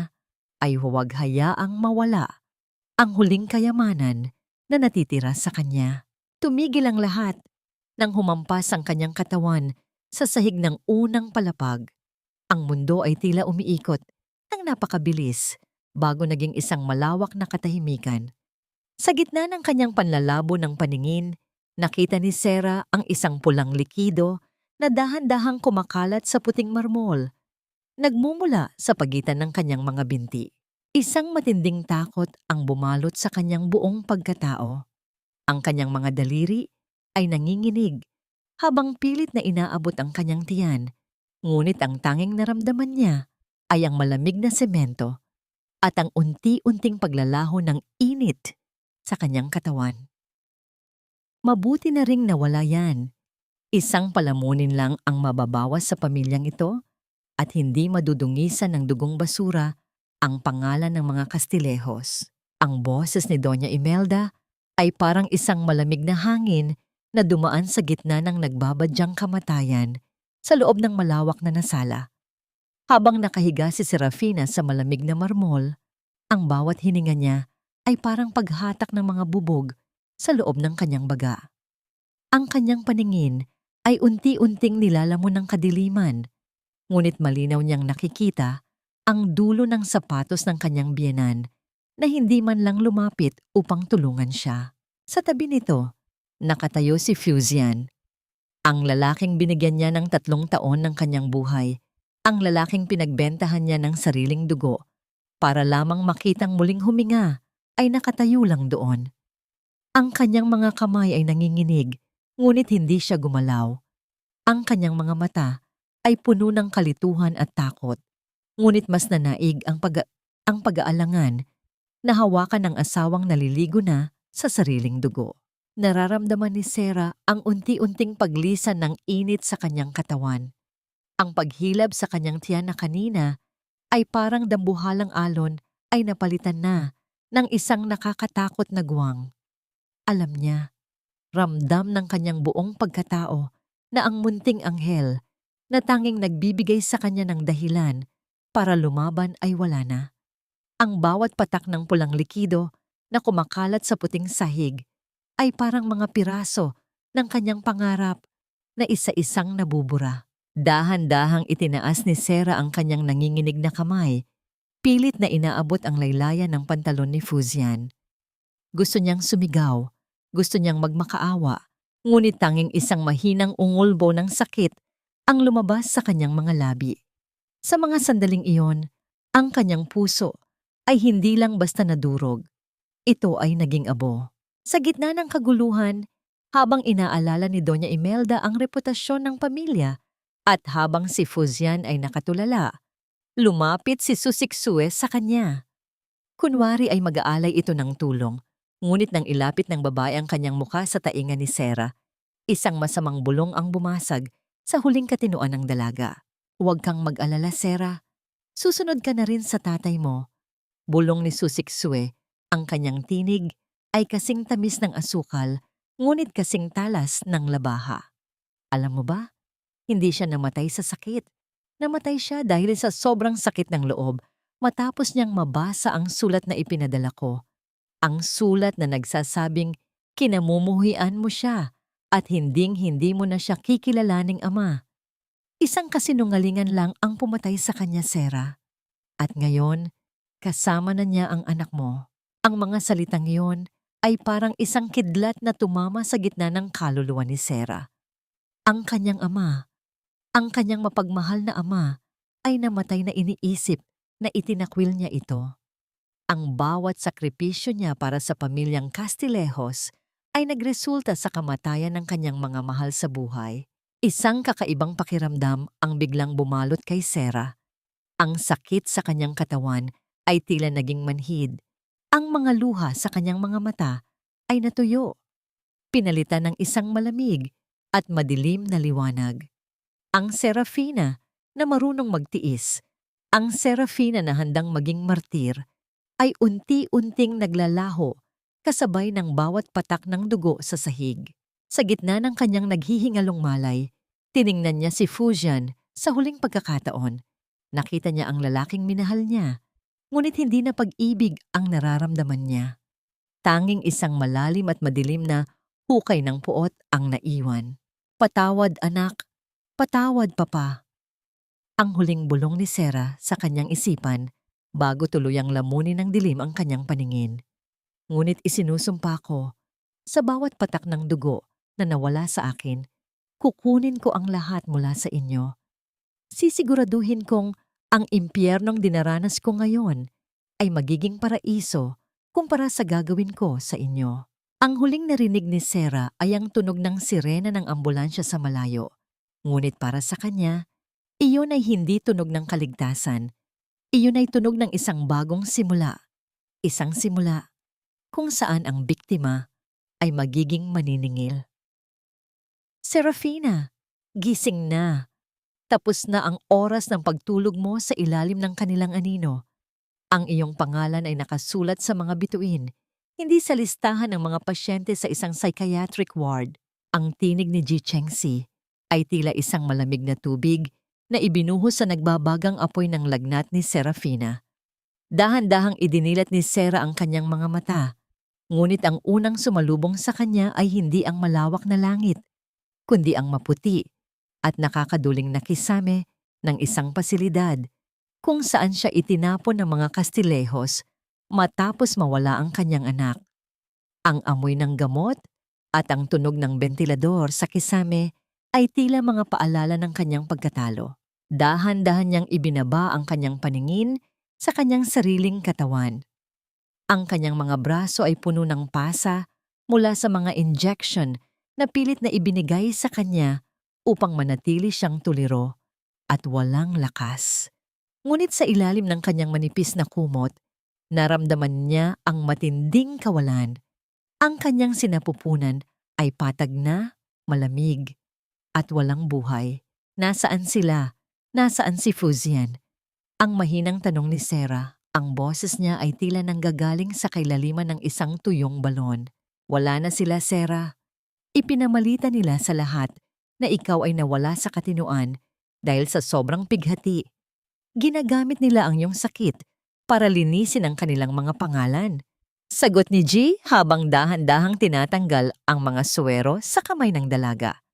ay huwag hayaang mawala ang huling kayamanan na natitira sa kanya. Tumigil ang lahat nang humampas ang kanyang katawan sa sahig ng unang palapag. Ang mundo ay tila umiikot ng napakabilis bago naging isang malawak na katahimikan. Sa gitna ng kanyang panlalabo ng paningin, nakita ni Sarah ang isang pulang likido na dahan-dahang kumakalat sa puting marmol, nagmumula sa pagitan ng kanyang mga binti. Isang matinding takot ang bumalot sa kanyang buong pagkatao. Ang kanyang mga daliri ay nanginginig habang pilit na inaabot ang kanyang tiyan, ngunit ang tanging naramdaman niya ay ang malamig na semento at ang unti-unting paglalaho ng init sa kanyang katawan. Mabuti na ring nawala yan. Isang palamunin lang ang mababawas sa pamilyang ito at hindi madudungisan ng dugong basura ang pangalan ng mga Kastilejos. Ang boses ni Doña Imelda ay parang isang malamig na hangin na dumaan sa gitna ng nagbabadyang kamatayan sa loob ng malawak na nasala. Habang nakahiga si Serafina sa malamig na marmol, ang bawat hininga niya ay parang paghatak ng mga bubog sa loob ng kanyang baga. Ang kanyang paningin ay unti-unting nilalamon ng kadiliman, ngunit malinaw niyang nakikita ang dulo ng sapatos ng kanyang biyenan na hindi man lang lumapit upang tulungan siya. Sa tabi nito, nakatayo si Fuzian, ang lalaking binigyan niya ng 3 taon ng kanyang buhay, ang lalaking pinagbentahan niya ng sariling dugo para lamang makitang muling huminga ay nakatayo lang doon. Ang kanyang mga kamay ay nanginginig, ngunit hindi siya gumalaw. Ang kanyang mga mata ay puno ng kalituhan at takot, ngunit mas nanaig ang pag-aalangan na hawakan ng asawang naliligo na sa sariling dugo. Nararamdaman ni Sarah ang unti-unting paglisan ng init sa kanyang katawan. Ang paghilab sa kanyang tiyan na kanina ay parang dambuhalang alon ay napalitan na ng isang nakakatakot na guwang. Alam niya, ramdam ng kanyang buong pagkatao na ang munting anghel na tanging nagbibigay sa kanya ng dahilan para lumaban ay wala na. Ang bawat patak ng pulang likido na kumakalat sa puting sahig ay parang mga piraso ng kanyang pangarap na isa-isang nabubura. Dahan-dahang itinaas ni Sarah ang kanyang nanginginig na kamay, pilit na inaabot ang laylayan ng pantalon ni Fuzian. Gusto niyang sumigaw, gusto niyang magmakaawa, ngunit tanging isang mahinang ungulbo ng sakit ang lumabas sa kanyang mga labi. Sa mga sandaling iyon, ang kanyang puso ay hindi lang basta nadurog. Ito ay naging abo. Sa gitna ng kaguluhan, habang inaalala ni Doña Imelda ang reputasyon ng pamilya at habang si Fuzian ay nakatulala, lumapit si Susiksue sa kanya. Kunwari ay mag-aalay ito ng tulong, ngunit nang ilapit ng babae ang kanyang mukha sa tainga ni Sarah, isang masamang bulong ang bumasag sa huling katinoan ng dalaga. Huwag kang mag-alala, Sarah. Susunod ka na rin sa tatay mo. Bulong ni Susiksue, ang kanyang tinig ay kasing tamis ng asukal, ngunit kasing talas ng labaha. Alam mo ba, hindi siya namatay sa sakit. Namatay siya dahil sa sobrang sakit ng loob matapos niyang mabasa ang sulat na ipinadala ko. Ang sulat na nagsasabing kinamumuhian mo siya at hinding-hindi mo na siya kikilalaning ama. Isang kasinungalingan lang ang pumatay sa kanya, Sarah. At ngayon, kasama na niya ang anak mo. Ang mga salitang iyon ay parang isang kidlat na tumama sa gitna ng kaluluwa ni Sarah. Ang kanyang ama, ang kanyang mapagmahal na ama, ay namatay na iniisip na itinakwil niya ito. Ang bawat sakripisyo niya para sa pamilyang Castillejos ay nagresulta sa kamatayan ng kanyang mga mahal sa buhay. Isang kakaibang pakiramdam ang biglang bumalot kay Sarah. Ang sakit sa kanyang katawan ay tila naging manhid. Ang mga luha sa kanyang mga mata ay natuyo. Pinalitan ng isang malamig at madilim na liwanag. Ang Serafina na marunong magtiis, ang Serafina na handang maging martir, ay unti-unting naglalaho kasabay ng bawat patak ng dugo sa sahig. Sa gitna ng kanyang naghihingalong malay, tiningnan niya si Fuzian sa huling pagkakataon. Nakita niya ang lalaking minahal niya, ngunit hindi na pag-ibig ang nararamdaman niya. Tanging isang malalim at madilim na hukay ng puot ang naiwan. Patawad, anak. Patawad, papa. Ang huling bulong ni Sarah sa kanyang isipan bago tuluyang lamunin ng dilim ang kanyang paningin. Ngunit isinusumpa ko, sa bawat patak ng dugo na nawala sa akin, kukunin ko ang lahat mula sa inyo. Sisiguraduhin kong ang impyernong dinaranas ko ngayon ay magiging paraiso kumpara sa gagawin ko sa inyo. Ang huling narinig ni Sarah ay ang tunog ng sirena ng ambulansya sa malayo. Ngunit para sa kanya, iyon ay hindi tunog ng kaligtasan. Iyon ay tunog ng isang bagong simula. Isang simula kung saan ang biktima ay magiging maniningil. Serafina, gising na. Tapos na ang oras ng pagtulog mo sa ilalim ng kanilang anino. Ang iyong pangalan ay nakasulat sa mga bituin, hindi sa listahan ng mga pasyente sa isang psychiatric ward. Ang tinig ni Ji Chengxi ay tila isang malamig na tubig na ibinuhos sa nagbabagang apoy ng lagnat ni Serafina. Dahan-dahang idinilat ni Sarah ang kanyang mga mata, ngunit ang unang sumalubong sa kanya ay hindi ang malawak na langit, kundi ang maputi at nakakaduling na kisame ng isang pasilidad kung saan siya itinapon ng mga Castillejos matapos mawala ang kanyang anak. Ang amoy ng gamot at ang tunog ng bentilador sa kisame ay tila mga paalala ng kanyang pagkatalo. Dahan-dahan niyang ibinaba ang kanyang paningin sa kanyang sariling katawan. Ang kanyang mga braso ay puno ng pasa mula sa mga injection na pilit na ibinigay sa kanya upang manatili siyang tuliro at walang lakas. Ngunit sa ilalim ng kanyang manipis na kumot, naramdaman niya ang matinding kawalan. Ang kanyang sinapupunan ay patag na, malamig, at walang buhay. Nasaan sila? Nasaan si Fuzian? Ang mahinang tanong ni Sarah. Ang boses niya ay tila nanggagaling sa kailaliman ng isang tuyong balon. Wala na sila, Sarah. Ipinamalita nila sa lahat na ikaw ay nawala sa katinuan dahil sa sobrang pighati. Ginagamit nila ang iyong sakit para linisin ang kanilang mga pangalan. Sagot ni G habang dahan-dahang tinatanggal ang mga suwero sa kamay ng dalaga.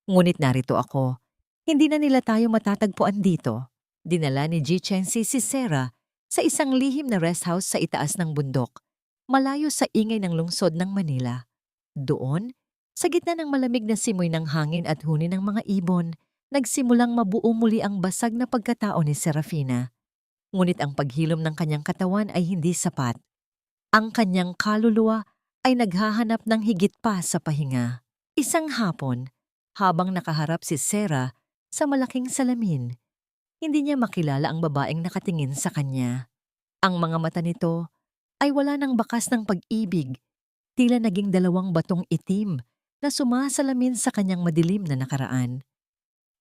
Ngunit narito ako. Hindi na nila tayo matatagpuan dito. Dinala ni G Chensi si Sarah sa isang lihim na rest house sa itaas ng bundok, malayo sa ingay ng lungsod ng Manila. Doon, sa gitna ng malamig na simoy ng hangin at huni ng mga ibon, nagsimulang mabuo muli ang basag na pagkatao ni Serafina. Ngunit ang paghilom ng kanyang katawan ay hindi sapat. Ang kanyang kaluluwa ay naghahanap ng higit pa sa pahinga. Isang hapon, habang nakaharap si Sarah sa malaking salamin, hindi niya makilala ang babaeng nakatingin sa kanya. Ang mga mata nito ay wala ng bakas ng pag-ibig, tila naging dalawang batong itim na sumasalamin sa kanyang madilim na nakaraan.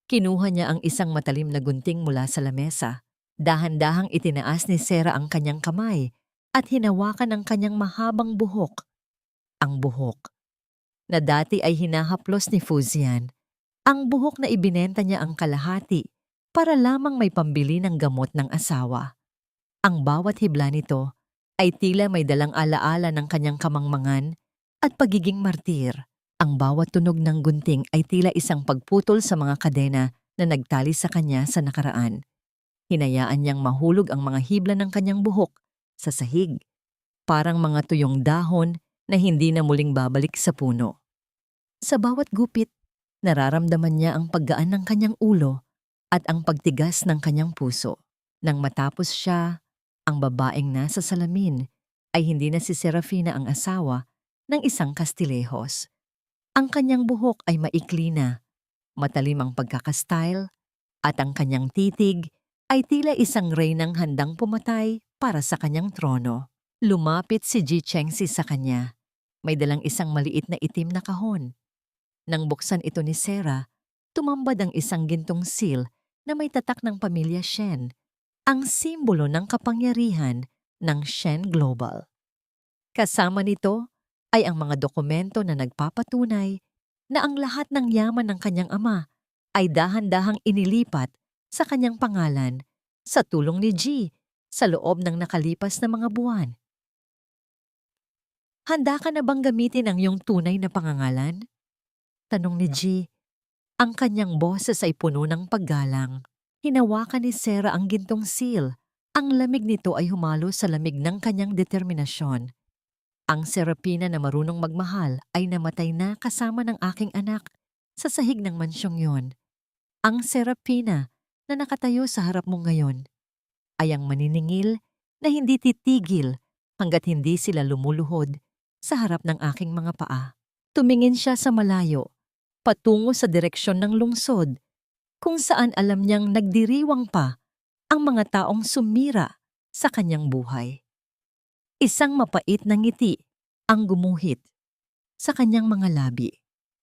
Kinuha niya ang isang matalim na gunting mula sa lamesa. Dahan-dahang itinaas ni Sarah ang kanyang kamay at hinawakan ang kanyang mahabang buhok. Ang buhok na dati ay hinahaplos ni Fuzian. Ang buhok na ibinenta niya ang kalahati para lamang may pambili ng gamot ng asawa. Ang bawat hibla nito ay tila may dalang alaala ng kanyang kamangmangan at pagiging martir. Ang bawat tunog ng gunting ay tila isang pagputol sa mga kadena na nagtali sa kanya sa nakaraan. Hinayaan niyang mahulog ang mga hibla ng kanyang buhok sa sahig, parang mga tuyong dahon na hindi na muling babalik sa puno. Sa bawat gupit, nararamdaman niya ang paggaan ng kanyang ulo at ang pagtigas ng kanyang puso. Nang matapos siya, ang babaeng nasa salamin ay hindi na si Serafina ang asawa ng isang Kastilehos. Ang kanyang buhok ay maikli na, matalim ang pagkakastyle, at ang kanyang titig ay tila isang reynang handang pumatay para sa kanyang trono. Lumapit si Ji Chengsi sa kanya. May dalang isang maliit na itim na kahon. Nang buksan ito ni Sarah, tumambad ang isang gintong seal na may tatak ng pamilya Shen, ang simbolo ng kapangyarihan ng Shen Global. Kasama nito ay ang mga dokumento na nagpapatunay na ang lahat ng yaman ng kanyang ama ay dahan-dahang inilipat sa kanyang pangalan sa tulong ni G sa loob ng nakalipas na mga buwan. Handa ka na bang gamitin ang iyong tunay na pangangalan? Tanong ni G. Ang kanyang boses ay puno ng paggalang. Hinawakan ni Sarah ang gintong seal. Ang lamig nito ay humalo sa lamig ng kanyang determinasyon. Ang Serafina na marunong magmahal ay namatay na kasama ng aking anak sa sahig ng mansyong yon. Ang Serafina na nakatayo sa harap mo ngayon ay ang maniningil na hindi titigil hanggat hindi sila lumuluhod sa harap ng aking mga paa. Tumingin siya sa malayo, patungo sa direksyon ng lungsod, kung saan alam niyang nagdiriwang pa ang mga taong sumira sa kanyang buhay. Isang mapait na ngiti ang gumuhit sa kanyang mga labi.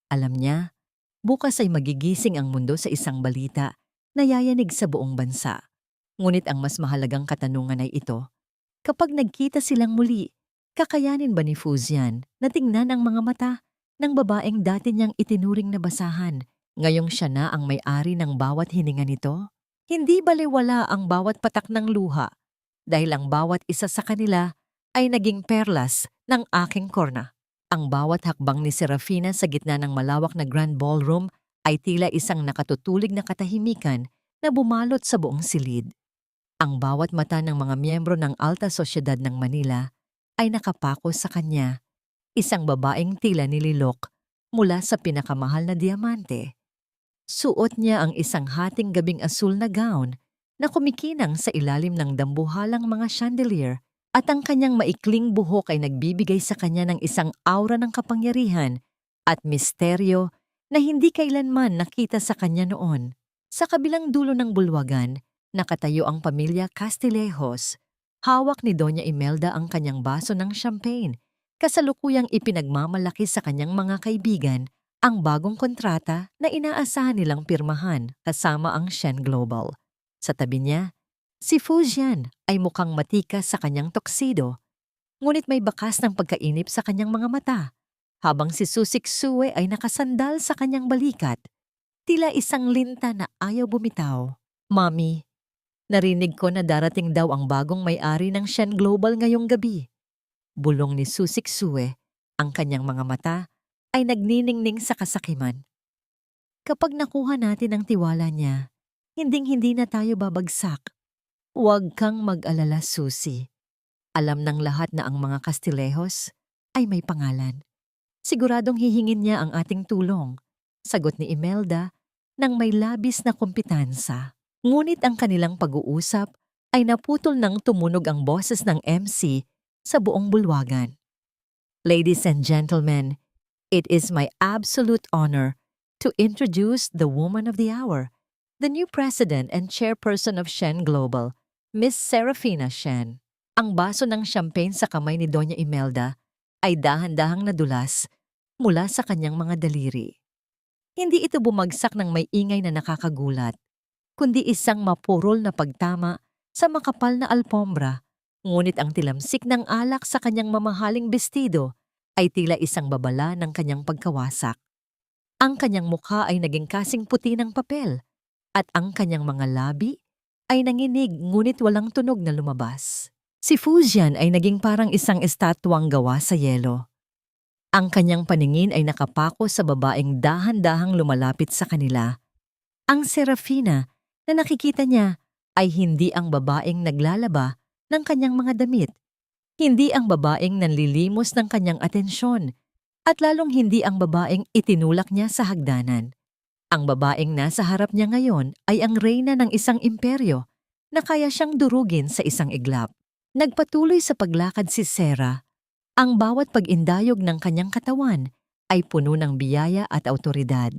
Alam niya, bukas ay magigising ang mundo sa isang balita na yayanig sa buong bansa. Ngunit ang mas mahalagang katanungan ay ito, kapag nagkita silang muli, kakayanin ba ni Fuzian na tingnan ang mga mata ng babaeng dati niyang itinuring na basahan, ngayong siya na ang may-ari ng bawat hininga nito? Hindi baliwala ang bawat patak ng luha dahil ang bawat isa sa kanila ay naging perlas ng aking korna. Ang bawat hakbang ni Serafina sa gitna ng malawak na grand ballroom ay tila isang nakatutulig na katahimikan na bumalot sa buong silid. Ang bawat mata ng mga miyembro ng alta sosyedad ng Manila ay nakapako sa kanya, isang babaeng tila nililok mula sa pinakamahal na diamante. Suot niya ang isang hating gabing asul na gown na kumikinang sa ilalim ng dambuhalang mga chandelier at ang kanyang maikling buhok ay nagbibigay sa kanya ng isang aura ng kapangyarihan at misteryo na hindi kailanman nakita sa kanya noon. Sa kabilang dulo ng bulwagan, nakatayo ang pamilya Castillejos. Hawak ni Doña Imelda ang kanyang baso ng champagne, kasalukuyang ipinagmamalaki sa kanyang mga kaibigan ang bagong kontrata na inaasahan nilang pirmahan kasama ang Shen Global. Sa tabi niya, si Fujian ay mukhang matikas sa kanyang tuxedo, ngunit may bakas ng pagkainip sa kanyang mga mata, habang si Susik Sue ay nakasandal sa kanyang balikat, tila isang linta na ayaw bumitaw. Mami, narinig ko na darating daw ang bagong may-ari ng Shen Global ngayong gabi. Bulong ni Susik Sue, ang kanyang mga mata ay nagniningning sa kasakiman. Kapag nakuha natin ang tiwala niya, hinding-hindi na tayo babagsak. Huwag kang mag-alala, Susie. Alam ng lahat na ang mga Castillejos ay may pangalan. Siguradong hihingin niya ang ating tulong, sagot ni Imelda nang may labis na kumpitansa. Ngunit ang kanilang pag-uusap ay naputol nang tumunog ang boses ng MC sa buong bulwagan. Ladies and gentlemen, it is my absolute honor to introduce the woman of the hour, the new president and chairperson of Shen Global, Miss Serafina Shen. Ang baso ng champagne sa kamay ni Doña Imelda ay dahan-dahang nadulas mula sa kanyang mga daliri. Hindi ito bumagsak ng may ingay na nakakagulat, kundi isang mapurol na pagtama sa makapal na alpombra, ngunit ang tilamsik ng alak sa kanyang mamahaling bestido ay tila isang babala ng kanyang pagkawasak. Ang kanyang mukha ay naging kasing puti ng papel, at ang kanyang mga labi ay nanginig ngunit walang tunog na lumabas. Si Fujian ay naging parang isang estatwang gawa sa yelo. Ang kanyang paningin ay nakapako sa babaeng dahan-dahang lumalapit sa kanila. Ang Serafina na nakikita niya ay hindi ang babaeng naglalaba ng kanyang mga damit, hindi ang babaeng nanlilimos ng kanyang atensyon, at lalong hindi ang babaeng itinulak niya sa hagdanan. Ang babaeng nasa harap niya ngayon ay ang reyna ng isang imperyo na kaya siyang durugin sa isang iglap. Nagpatuloy sa paglakad si Sarah. Ang bawat pag-indayog ng kanyang katawan ay puno ng biyaya at autoridad.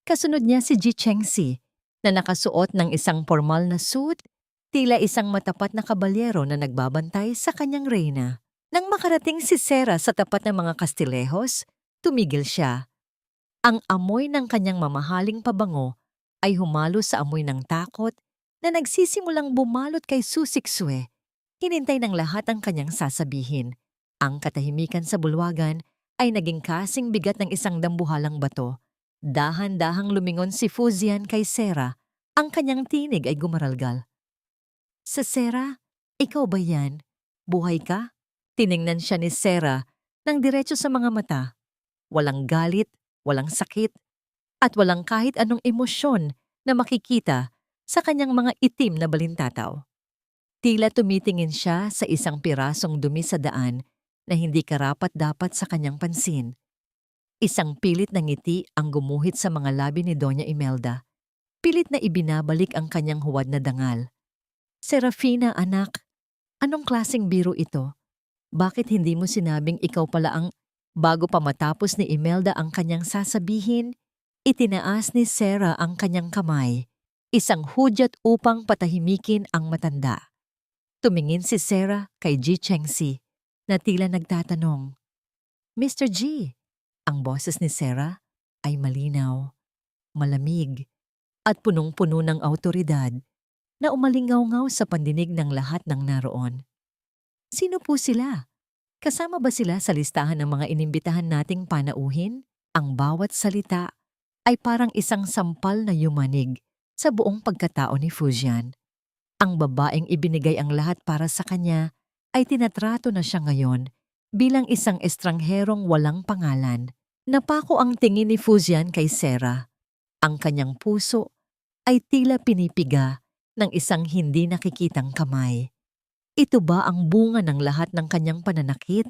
Kasunod niya si Ji Chengxi na nakasuot ng isang formal na suit, tila isang matapat na kabalyero na nagbabantay sa kanyang reyna. Nang makarating si Sarah sa tapat ng mga Castillejos, tumigil siya. Ang amoy ng kanyang mamahaling pabango ay humalo sa amoy ng takot na nagsisimulang bumalot kay Susik Sue. Hinintay ng lahat ang kanyang sasabihin. Ang katahimikan sa bulwagan ay naging kasing bigat ng isang dambuhalang bato. Dahan-dahang lumingon si Fujian kay Sarah. Ang kanyang tinig ay gumaralgal. Sa Sarah, ikaw ba yan? Buhay ka? Tiningnan siya ni Sarah nang diretso sa mga mata. Walang galit, walang sakit, at walang kahit anong emosyon na makikita sa kanyang mga itim na balintataw. Tila tumitingin siya sa isang pirasong dumi sa daan na hindi karapat-dapat sa kanyang pansin. Isang pilit na ngiti ang gumuhit sa mga labi ni Doña Imelda. Pilit na ibinabalik ang kanyang huwad na dangal. Serafina, anak, anong klaseng biro ito? Bakit hindi mo sinabing ikaw pala ang... Bago pa matapos ni Imelda ang kanyang sasabihin, itinaas ni Sarah ang kanyang kamay, isang hudyat upang patahimikin ang matanda. Tumingin si Sarah kay Ji Chengxi na tila nagtatanong, Mr. G, ang boses ni Sarah ay malinaw, malamig, at punong-puno ng autoridad na umalingaw-ngaw sa pandinig ng lahat ng naroon. Sino po sila? Kasama ba sila sa listahan ng mga inimbitahan nating panauhin? Ang bawat salita ay parang isang sampal na yumanig sa buong pagkatao ni Fujian. Ang babaeng ibinigay ang lahat para sa kanya ay tinatrato na siya ngayon bilang isang estrangherong walang pangalan. Napako ang tingin ni Fujian kay Sarah. Ang kanyang puso ay tila pinipiga ng isang hindi nakikitang kamay. Ito ba ang bunga ng lahat ng kanyang pananakit?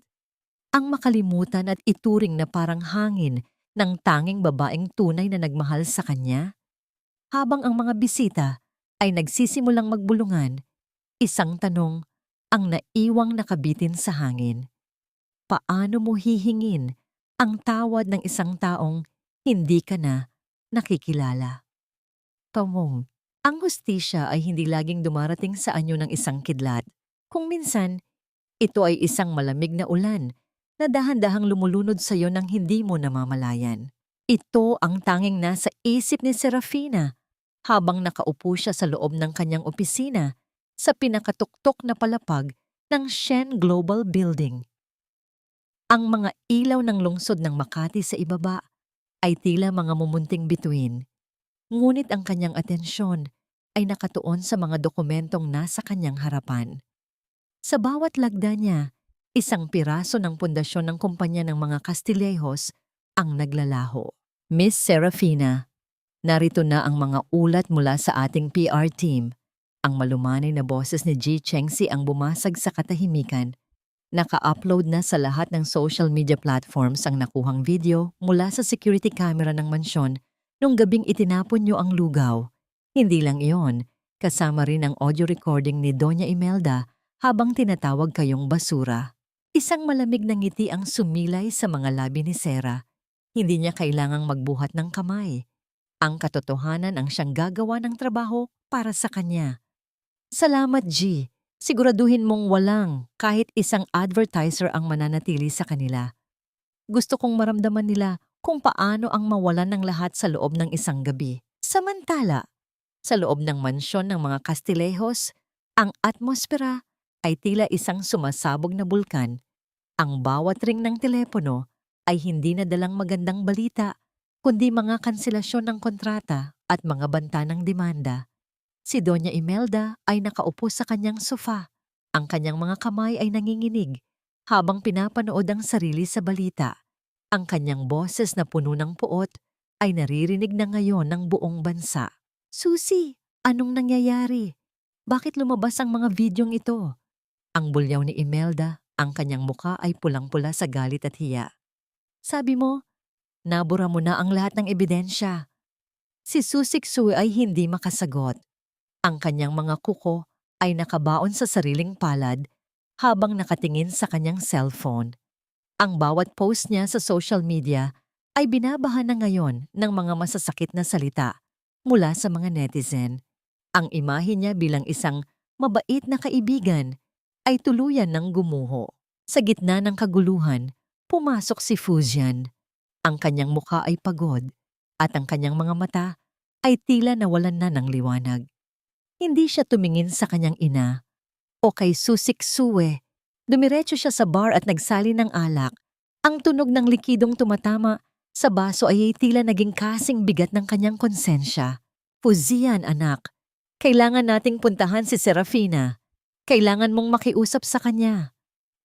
Ang makalimutan at ituring na parang hangin ng tanging babaeng tunay na nagmahal sa kanya? Habang ang mga bisita ay nagsisimulang magbulungan, isang tanong ang naiwang nakabitin sa hangin. Paano mo hihingin ang tawad ng isang taong hindi ka na nakikilala? Pamong, ang hustisya ay hindi laging dumarating sa anyo ng isang kidlat. Kung minsan, ito ay isang malamig na ulan na dahan-dahang lumulunod sa iyo nang hindi mo namamalayan. Ito ang tanging nasa isip ni Serafina habang nakaupo siya sa loob ng kanyang opisina sa pinakatuktok na palapag ng Shen Global Building. Ang mga ilaw ng lungsod ng Makati sa ibaba ay tila mga mumunting bituin, ngunit ang kanyang atensyon ay nakatuon sa mga dokumentong nasa kanyang harapan. Sa bawat lagda niya, isang piraso ng pundasyon ng kumpanya ng mga Castillejos ang naglalaho. Miss Serafina, narito na ang mga ulat mula sa ating PR team. Ang malumanay na boses ni Ji Chengxi ang bumasag sa katahimikan. Naka-upload na sa lahat ng social media platforms ang nakuhang video mula sa security camera ng mansyon nung gabing itinapon niyo ang lugaw. Hindi lang iyon, kasama rin ang audio recording ni Doña Imelda habang tinatawag kayong basura. Isang malamig na ngiti ang sumilay sa mga labi ni Sera. Hindi niya kailangang magbuhat ng kamay. Ang katotohanan ang siyang gagawa ng trabaho para sa kanya. Salamat, G. Siguraduhin mong walang kahit isang advertiser ang mananatili sa kanila. Gusto kong maramdaman nila kung paano ang mawalan ng lahat sa loob ng isang gabi. Samantala, sa loob ng mansyon ng mga Castillejos, ang atmosfera ay tila isang sumasabog na bulkan. Ang bawat ring ng telepono ay hindi na dalang magandang balita, kundi mga kanselasyon ng kontrata at mga banta ng demanda. Si Doña Imelda ay nakaupo sa kanyang sofa. Ang kanyang mga kamay ay nanginginig habang pinapanood ang sarili sa balita. Ang kanyang boses na puno ng puot ay naririnig na ngayon ng buong bansa. Susie, anong nangyayari? Bakit lumabas ang mga videong ito? Ang bulyaw ni Imelda, ang kanyang muka ay pulang-pula sa galit at hiya. Sabi mo, nabura mo na ang lahat ng ebidensya. Si Susie Xue ay hindi makasagot. Ang kanyang mga kuko ay nakabaon sa sariling palad habang nakatingin sa kanyang cellphone. Ang bawat post niya sa social media ay binabahan na ngayon ng mga masasakit na salita mula sa mga netizen. Ang imahe niya bilang isang mabait na kaibigan ay tuluyan ng gumuho. Sa gitna ng kaguluhan, pumasok si Fujian. Ang kanyang mukha ay pagod at ang kanyang mga mata ay tila nawalan na ng liwanag. Hindi siya tumingin sa kanyang ina o kay Susie Xue. Dumiretso siya sa bar at nagsali ng alak. Ang tunog ng likidong tumatama sa baso ay tila naging kasing bigat ng kanyang konsensya. Fujian, anak, kailangan nating puntahan si Serafina. Kailangan mong makiusap sa kanya.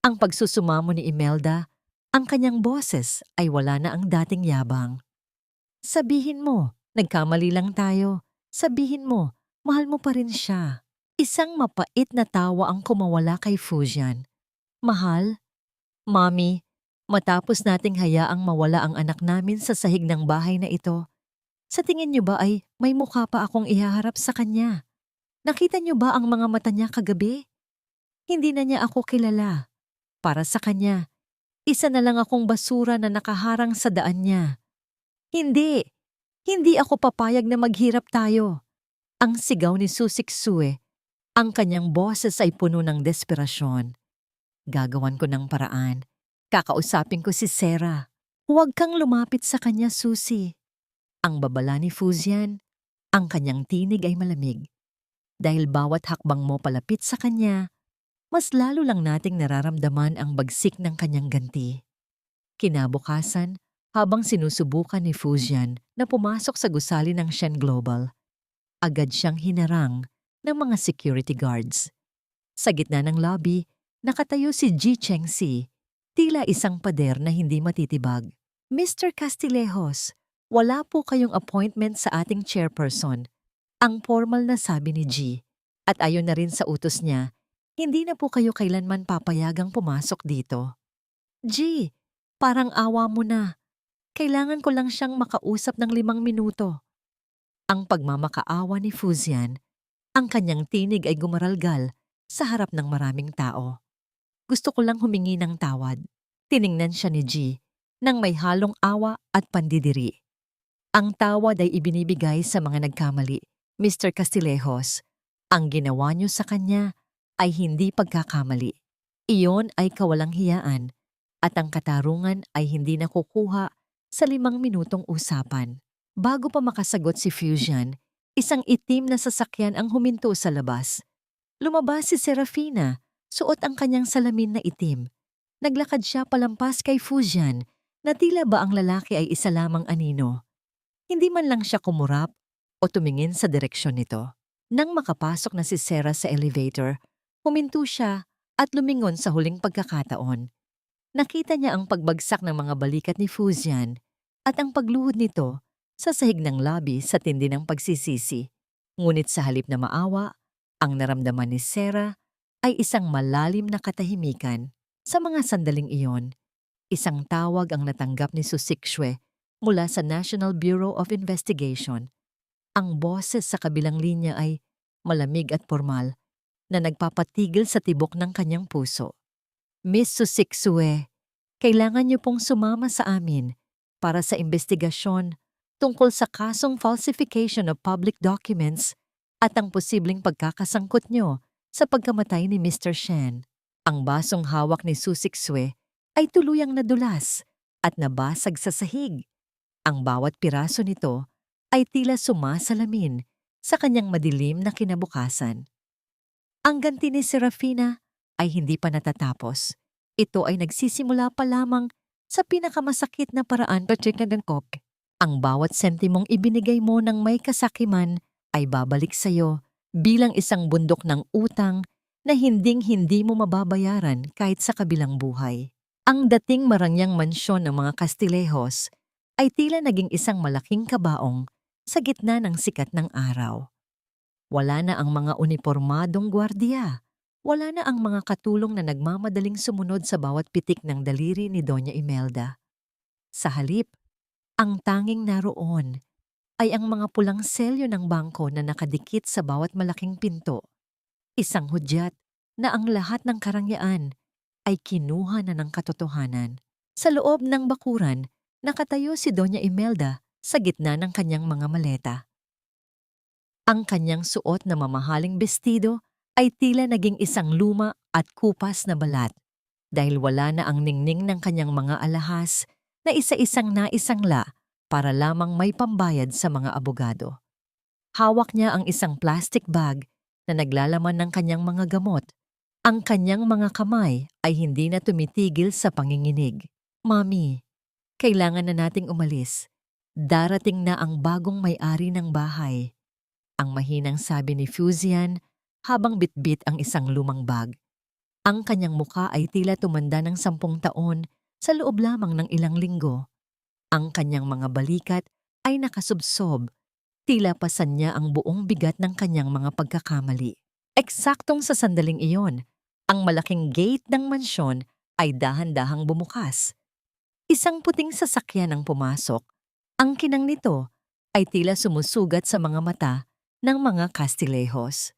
Ang pagsusumamo ni Imelda, ang kanyang boses ay wala na ang dating yabang. Sabihin mo, nagkamali lang tayo. Sabihin mo, mahal mo pa rin siya. Isang mapait na tawa ang kumawala kay Fujian. Mahal? Mami, matapos nating hayaang mawala ang anak namin sa sahig ng bahay na ito, sa tingin niyo ba ay may mukha pa akong ihaharap sa kanya? Nakita niyo ba ang mga mata niya kagabi? Hindi na niya ako kilala. Para sa kanya, isa na lang akong basura na nakaharang sa daan niya. Hindi! Hindi ako papayag na maghirap tayo. Ang sigaw ni Susie Xue, ang kanyang boses ay puno ng desperasyon. Gagawan ko ng paraan. Kakausapin ko si Sera. Huwag kang lumapit sa kanya, Susie. Ang babala ni Fujian, ang kanyang tinig ay malamig. Dahil bawat hakbang mo palapit sa kanya, mas lalo lang nating nararamdaman ang bagsik ng kanyang ganti. Kinabukasan, habang sinusubukan ni Fujian na pumasok sa gusali ng Shen Global, agad siyang hinarang ng mga security guards. Sa gitna ng lobby, nakatayo si Ji Chengxi, tila isang pader na hindi matitibag. Mr. Castillejos, wala po kayong appointment sa ating chairperson. Ang formal na sabi ni Ji. At ayon na rin sa utos niya, hindi na po kayo kailanman papayagang pumasok dito. Ji, parang awa mo na. Kailangan ko lang siyang makausap ng 5 minuto. Ang pagmamakaawa ni Fujian Ang kanyang tinig ay gumaralgal sa harap ng maraming tao. Gusto ko lang humingi ng tawad. Tiningnan siya ni G nang may halong awa at pandidiri. Ang tawad ay ibinibigay sa mga nagkamali, Mr. Castillejos. Ang ginawa niyo sa kanya ay hindi pagkakamali. Iyon ay kawalang hiyaan at ang katarungan ay hindi nakukuha sa 5 minutong usapan. Bago pa makasagot si Fusion, isang itim na sasakyan ang huminto sa labas. Lumabas si Serafina, suot ang kanyang salamin na itim. Naglakad siya palampas kay Fusion na tila ba ang lalaki ay isa lamang anino. Hindi man lang siya kumurap o tumingin sa direksyon nito. Nang makapasok na si Sarah sa elevator, huminto siya at lumingon sa huling pagkakataon. Nakita niya ang pagbagsak ng mga balikat ni Fusion at ang pagluhod nito sa sahig ng lobby sa tindi ng pagsisisi. Ngunit sa halip na maawa, ang naramdaman ni Sarah ay isang malalim na katahimikan. Sa mga sandaling iyon, isang tawag ang natanggap ni Susikshwe mula sa National Bureau of Investigation. Ang boses sa kabilang linya ay malamig at formal na nagpapatigil sa tibok ng kanyang puso. Miss Susikshwe, kailangan niyo pong sumama sa amin para sa investigasyon tungkol sa kasong falsification of public documents at ang posibleng pagkakasangkot niyo sa pagkamatay ni Mr. Shen. Ang basong hawak ni Susikshwe ay tuluyang nadulas at nabasag sa sahig. Ang bawat piraso nito ay tila sumasalamin sa kanyang madilim na kinabukasan. Ang ganti ni Serafina ay hindi pa natatapos. Ito ay nagsisimula pa lamang sa pinakamasakit na paraan, Patrikadankok. Ang bawat sentimong ibinigay mo ng may kasakiman ay babalik sa'yo bilang isang bundok ng utang na hinding-hindi mo mababayaran kahit sa kabilang buhay. Ang dating marangyang mansyon ng mga Castillejos ay tila naging isang malaking kabaong sa gitna ng sikat ng araw. Wala na ang mga unipormadong gwardiya. Wala na ang mga katulong na nagmamadaling sumunod sa bawat pitik ng daliri ni Doña Imelda. Sa halip, ang tanging naroon ay ang mga pulang selyo ng bangko na nakadikit sa bawat malaking pinto. Isang hudyat na ang lahat ng karangyaan ay kinuha na ng katotohanan. Sa loob ng bakuran, nakatayo si Doña Imelda sa gitna ng kanyang mga maleta. Ang kanyang suot na mamahaling bestido ay tila naging isang luma at kupas na balat dahil wala na ang ningning ng kanyang mga alahas na isa-isang naisangla para lamang may pambayad sa mga abogado. Hawak niya ang isang plastic bag na naglalaman ng kanyang mga gamot. Ang kanyang mga kamay ay hindi na tumitigil sa panginginig. Mami, kailangan na nating umalis. Darating na ang bagong may-ari ng bahay. Ang mahinang sabi ni Fusion habang bitbit ang isang lumang bag. Ang kanyang muka ay tila tumanda ng 10 taon sa loob lamang ng ilang linggo. Ang kanyang mga balikat ay nakasubsob. Tila pasan niya ang buong bigat ng kanyang mga pagkakamali. Eksaktong sa sandaling iyon, ang malaking gate ng mansyon ay dahan-dahang bumukas. Isang puting sasakyan ang pumasok. Ang kinang nito ay tila sumusugat sa mga mata ng mga Castillejos.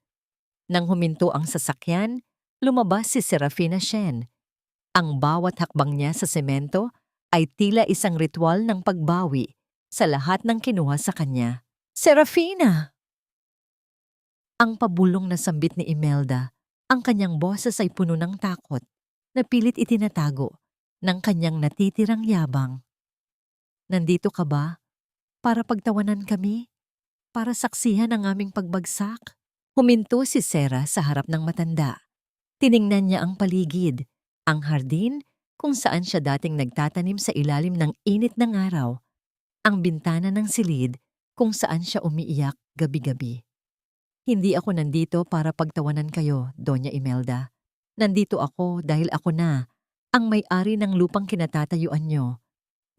Nang huminto ang sasakyan, lumabas si Serafina Shen. Ang bawat hakbang niya sa semento ay tila isang ritual ng pagbawi sa lahat ng kinuha sa kanya. Serafina! Ang pabulong na sambit ni Imelda, ang kanyang boses ay puno ng takot na pilit itinatago ng kanyang natitirang yabang. Nandito ka ba para pagtawanan kami? Para saksihan ang aming pagbagsak? Huminto si Sarah sa harap ng matanda. Tiningnan niya ang paligid, ang hardin kung saan siya dating nagtatanim sa ilalim ng init ng araw, ang bintana ng silid kung saan siya umiiyak gabi-gabi. Hindi ako nandito para pagtawanan kayo, Doña Imelda. Nandito ako dahil ako na ang may-ari ng lupang kinatatayuan nyo.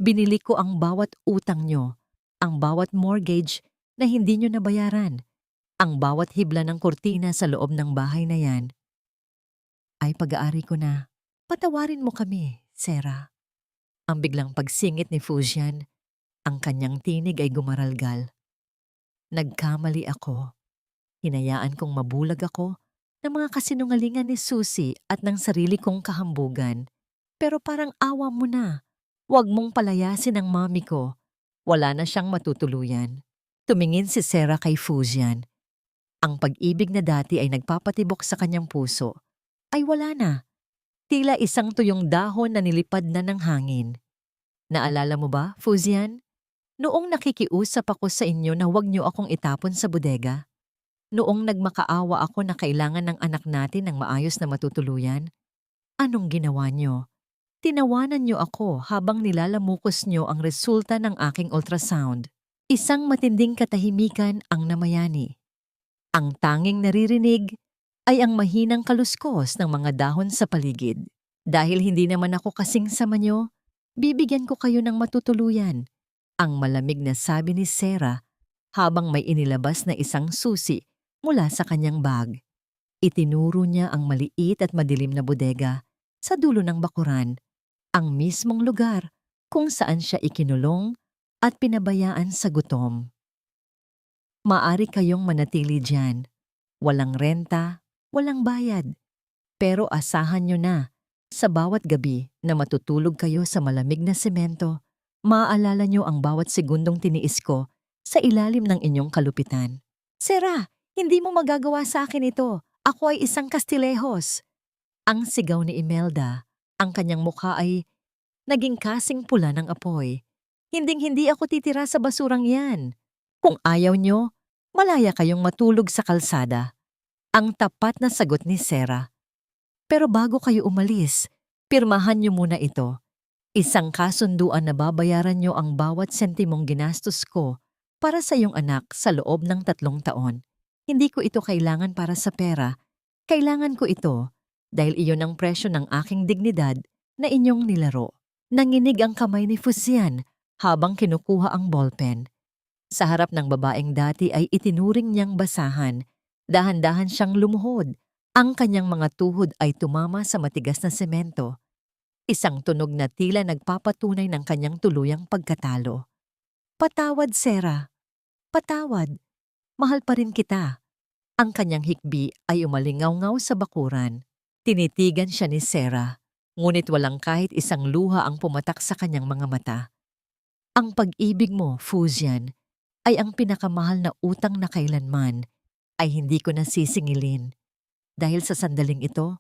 Binili ko ang bawat utang nyo, ang bawat mortgage na hindi nyo nabayaran, ang bawat hibla ng kurtina sa loob ng bahay na yan. Ay pag-aari ko na. Patawarin mo kami, Sarah. Ang biglang pagsingit ni Fusion, ang kanyang tinig ay gumaralgal. Nagkamali ako. Hinayaan kong mabulag ako ng mga kasinungalingan ni Susie at ng sarili kong kahambugan. Pero parang awa mo na. Huwag mong palayasin ang mami ko. Wala na siyang matutuluyan. Tumingin si Sarah kay Fujian. Ang pag-ibig na dati ay nagpapatibok sa kanyang puso ay wala na. Tila isang tuyong dahon na nilipad na ng hangin. Naalala mo ba, Fujian? Noong nakikiusap ako sa inyo na huwag niyo akong itapon sa bodega? Noong nagmakaawa ako na kailangan ng anak natin ng maayos na matutuluyan? Anong ginawa niyo? Tinawanan niyo ako habang nilalamukos niyo ang resulta ng aking ultrasound. Isang matinding katahimikan ang namayani. Ang tanging naririnig ay ang mahinang kaluskos ng mga dahon sa paligid. Dahil hindi naman ako kasing sama niyo, bibigyan ko kayo ng matutuluyan. Ang malamig na sabi ni Sarah habang may inilabas na isang susi mula sa kanyang bag. Itinuro niya ang maliit at madilim na bodega sa dulo ng bakuran, ang mismong lugar kung saan siya ikinulong at pinabayaan sa gutom. Maari kayong manatili diyan. Walang renta, walang bayad. Pero asahan nyo na, sa bawat gabi na matutulog kayo sa malamig na semento, maaalala nyo ang bawat segundong tiniis ko sa ilalim ng inyong kalupitan. Sarah, hindi mo magagawa sa akin ito. Ako ay isang Castillejos. Ang sigaw ni Imelda, ang kanyang mukha ay naging kasing pula ng apoy. Hinding-hindi ako titira sa basurang yan. Kung ayaw nyo, malaya kayong matulog sa kalsada. Ang tapat na sagot ni Sarah. Pero bago kayo umalis, pirmahan nyo muna ito. Isang kasunduan na babayaran nyo ang bawat sentimong ginastos ko para sa iyong anak sa loob ng 3 taon. Hindi ko ito kailangan para sa pera. Kailangan ko ito dahil iyon ang presyo ng aking dignidad na inyong nilaro. Nanginig ang kamay ni Fujian habang kinukuha ang ballpen. Sa harap ng babaeng dati ay itinuring niyang basahan. Dahan-dahan siyang lumuhod. Ang kanyang mga tuhod ay tumama sa matigas na semento. Isang tunog na tila nagpapatunay ng kanyang tuluyang pagkatalo. Patawad, Sarah. Patawad. Mahal pa rin kita. Ang kanyang hikbi ay umalingaw-ngaw sa bakuran. Tinitigan siya ni Sarah, ngunit walang kahit isang luha ang pumatak sa kanyang mga mata. Ang pag-ibig mo, Fujian, ay ang pinakamahal na utang na kailanman ay hindi ko nasisingilin. Dahil sa sandaling ito,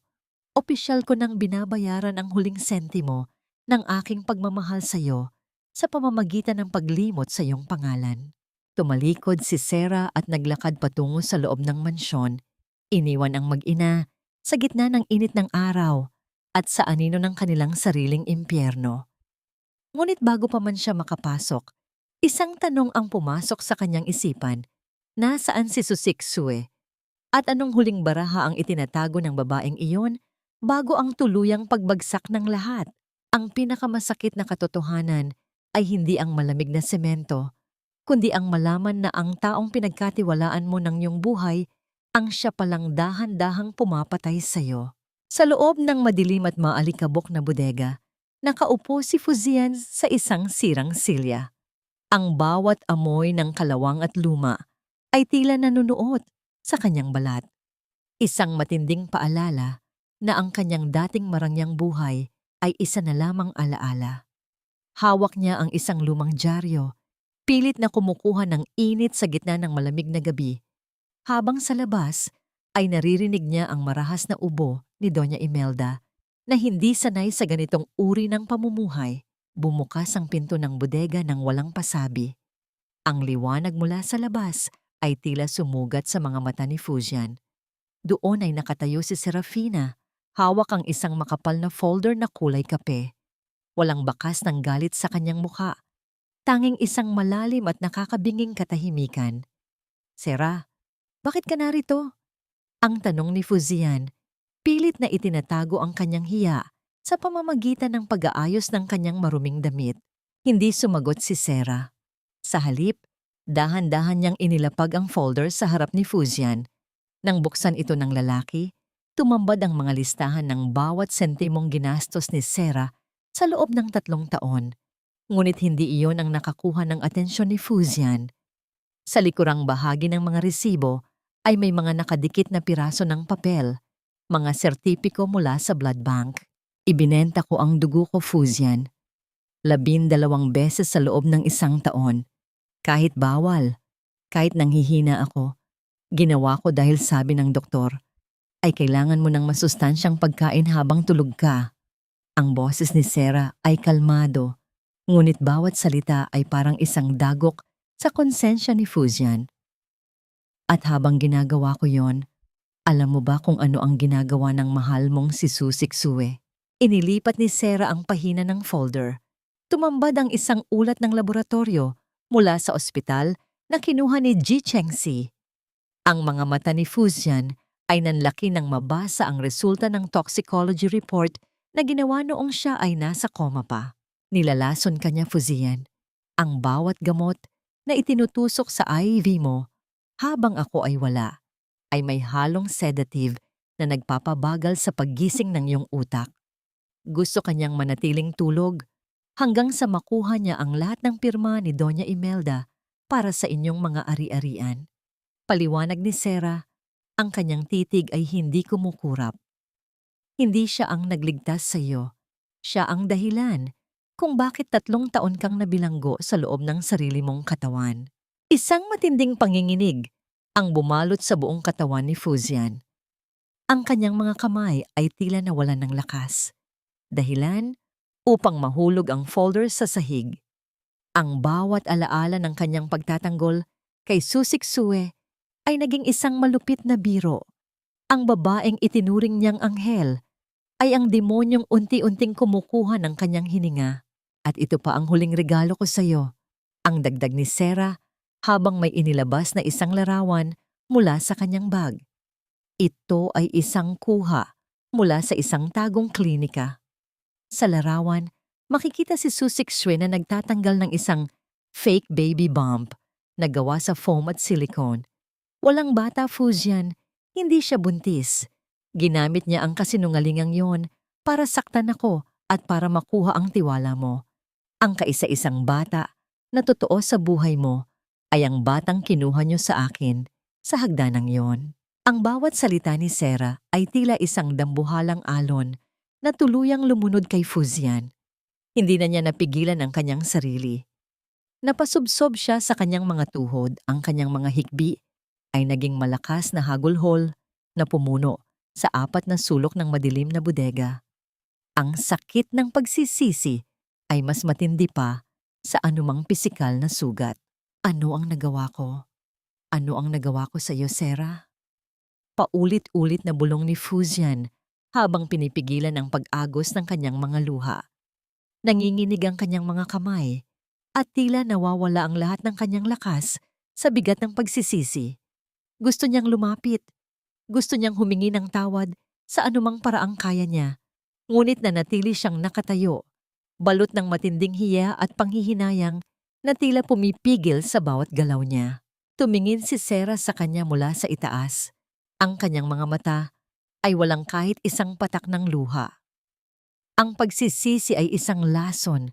opisyal ko nang binabayaran ang huling sentimo ng aking pagmamahal sa iyo sa pamamagitan ng paglimot sa iyong pangalan. Tumalikod si Sarah at naglakad patungo sa loob ng mansyon. Iniwan ang mag-ina sa gitna ng init ng araw at sa anino ng kanilang sariling impyerno. Ngunit bago pa man siya makapasok, isang tanong ang pumasok sa kanyang isipan. Nasaan si Susiksue? At anong huling baraha ang itinatago ng babaeng iyon bago ang tuluyang pagbagsak ng lahat? Ang pinakamasakit na katotohanan ay hindi ang malamig na semento, kundi ang malaman na ang taong pinagkatiwalaan mo ng iyong buhay ang siya palang dahan-dahang pumapatay sa iyo. Sa loob ng madilim at maalikabok na bodega, nakaupo si Fujian sa isang sirang silya. Ang bawat amoy ng kalawang at luma ay tila nanunuot sa kanyang balat. Isang matinding paalala na ang kanyang dating marangyang buhay ay isa na lamang alaala. Hawak niya ang isang lumang dyaryo, pilit na kumukuha ng init sa gitna ng malamig na gabi. Habang sa labas ay naririnig niya ang marahas na ubo ni Doña Imelda na hindi sanay sa ganitong uri ng pamumuhay. Bumukas ang pinto ng bodega ng walang pasabi. Ang liwanag mula sa labas ay tila sumugat sa mga mata ni Fujian. Doon ay nakatayo si Serafina, hawak ang isang makapal na folder na kulay kape. Walang bakas ng galit sa kanyang mukha. Tanging isang malalim at nakakabinging katahimikan. Sera, bakit ka narito? Ang tanong ni Fujian, pilit na itinatago ang kanyang hiya sa pamamagitan ng pag-aayos ng kanyang maruming damit. Hindi sumagot si Sarah. Sa halip, dahan-dahan niyang inilapag ang folder sa harap ni Fujian. Nang buksan ito ng lalaki, tumambad ang mga listahan ng bawat sentimong ginastos ni Sarah sa loob ng 3 taon. Ngunit hindi iyon ang nakakuha ng atensyon ni Fujian. Sa likurang bahagi ng mga resibo ay may mga nakadikit na piraso ng papel, mga sertipiko mula sa blood bank. Ibinenta ko ang dugo ko, Fujian. 12 beses sa loob ng 1 taon. Kahit bawal, kahit nanghihina ako, ginawa ko dahil sabi ng doktor, ay kailangan mo ng masustansyang pagkain habang tulog ka. Ang boses ni Sarah ay kalmado, ngunit bawat salita ay parang isang dagok sa konsensya ni Fujian. At habang ginagawa ko yon, alam mo ba kung ano ang ginagawa ng mahal mong si Susik Sue? Inilipat ni Sarah ang pahina ng folder. Tumambad ang isang ulat ng laboratorio mula sa ospital na kinuha ni Ji Chengxi. Ang mga mata ni Fujian ay nanlaki nang mabasa ang resulta ng toxicology report na ginawa noong siya ay nasa coma pa. Nilalason kanya, Fujian, ang bawat gamot na itinutusok sa IV mo habang ako ay wala ay may halong sedative na nagpapabagal sa paggising ng iyong utak. Gusto kanyang manatiling tulog hanggang sa makuha niya ang lahat ng pirma ni Doña Imelda para sa inyong mga ari-arian. Paliwanag ni Sarah, ang kanyang titig ay hindi kumukurap. Hindi siya ang nagligtas sa iyo. Siya ang dahilan kung bakit 3 taon kang nabilanggo sa loob ng sarili mong katawan. Isang matinding panginginig ang bumalot sa buong katawan ni Fujian. Ang kanyang mga kamay ay tila nawalan ng lakas. Dahilan upang mahulog ang folder sa sahig. Ang bawat alaala ng kanyang pagtatanggol kay Susik Sue ay naging isang malupit na biro. Ang babaeng itinuring niyang anghel ay ang demonyong unti-unting kumukuha ng kanyang hininga. At ito pa ang huling regalo ko sa iyo, ang dagdag ni Sarah habang may inilabas na isang larawan mula sa kanyang bag. Ito ay isang kuha mula sa isang tagong klinika. Sa larawan, makikita si Susik Sue na nagtatanggal ng isang fake baby bump na gawa sa foam at silicone. Walang bata, Fujian, hindi siya buntis. Ginamit niya ang kasinungalingang yon para saktan ako at para makuha ang tiwala mo. Ang kaisa-isang bata na totoo sa buhay mo ay ang batang kinuha niyo sa akin sa hagdanang yon. Ang bawat salita ni Sarah ay tila isang dambuhalang alon na tuluyang lumunod kay Fujian. Hindi na niya napigilan ang kanyang sarili. Napasubsob siya sa kanyang mga tuhod, ang kanyang mga hikbi ay naging malakas na hagulhol na pumuno sa 4 na sulok ng madilim na bodega. Ang sakit ng pagsisisi ay mas matindi pa sa anumang pisikal na sugat. Ano ang nagawa ko? Ano ang nagawa ko sa iyo, Sarah? Paulit-ulit na bulong ni Fujian habang pinipigilan ang pag-agos ng kanyang mga luha. Nanginginig ang kanyang mga kamay at tila nawawala ang lahat ng kanyang lakas sa bigat ng pagsisisi. Gusto niyang lumapit. Gusto niyang humingi ng tawad sa anumang paraang kaya niya. Ngunit nanatili siyang nakatayo, balot ng matinding hiya at panghihinayang na tila pumipigil sa bawat galaw niya. Tumingin si Sarah sa kanya mula sa itaas. Ang kanyang mga mata ay walang kahit isang patak ng luha. Ang pagsisisi ay isang lason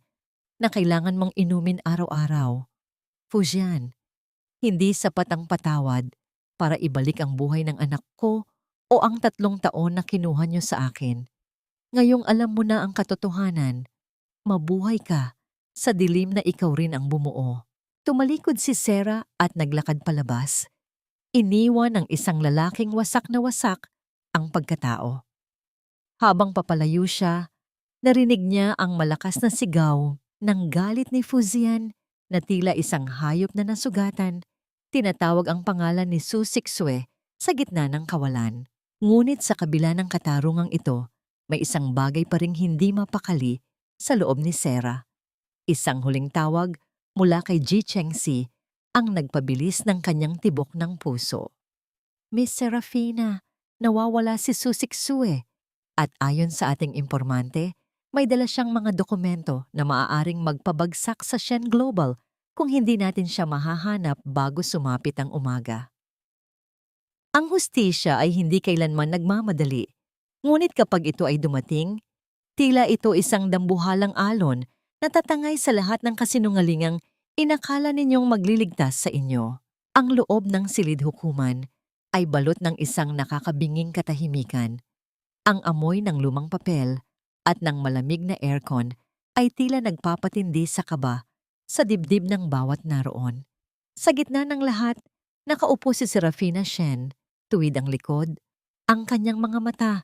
na kailangan mong inumin araw-araw. Fujian, hindi sapat ang patawad para ibalik ang buhay ng anak ko o ang 3 taon na kinuha niyo sa akin. Ngayong alam mo na ang katotohanan, mabuhay ka sa dilim na ikaw rin ang bumuo. Tumalikod si Sarah at naglakad palabas. Iniwan ng isang lalaking wasak na wasak ang pagkatao. Habang papalayo siya, narinig niya ang malakas na sigaw ng galit ni Fujian na tila isang hayop na nasugatan. Tinatawag ang pangalan ni Susik Sue sa gitna ng kawalan. Ngunit sa kabila ng katarungang ito, may isang bagay pa ring hindi mapakali sa loob ni Sarah. Isang huling tawag mula kay Ji Chengxi ang nagpabilis ng kanyang tibok ng puso. Miss Serafina, nawawala si Susik Sue at ayon sa ating impormante, may dala siyang mga dokumento na maaaring magpabagsak sa Shen Global kung hindi natin siya mahahanap bago sumapit ang umaga. Ang hustisya ay hindi kailanman nagmamadali, ngunit kapag ito ay dumating, tila ito isang dambuhalang alon na tatangay sa lahat ng kasinungalingang inakala ninyong magliligtas sa inyo. Ang loob ng silid hukuman ay balot ng isang nakakabinging katahimikan. Ang amoy ng lumang papel at ng malamig na aircon ay tila nagpapatindi sa kaba sa dibdib ng bawat naroon. Sa gitna ng lahat, nakaupo si Serafina Shen, tuwid ang likod. Ang kanyang mga mata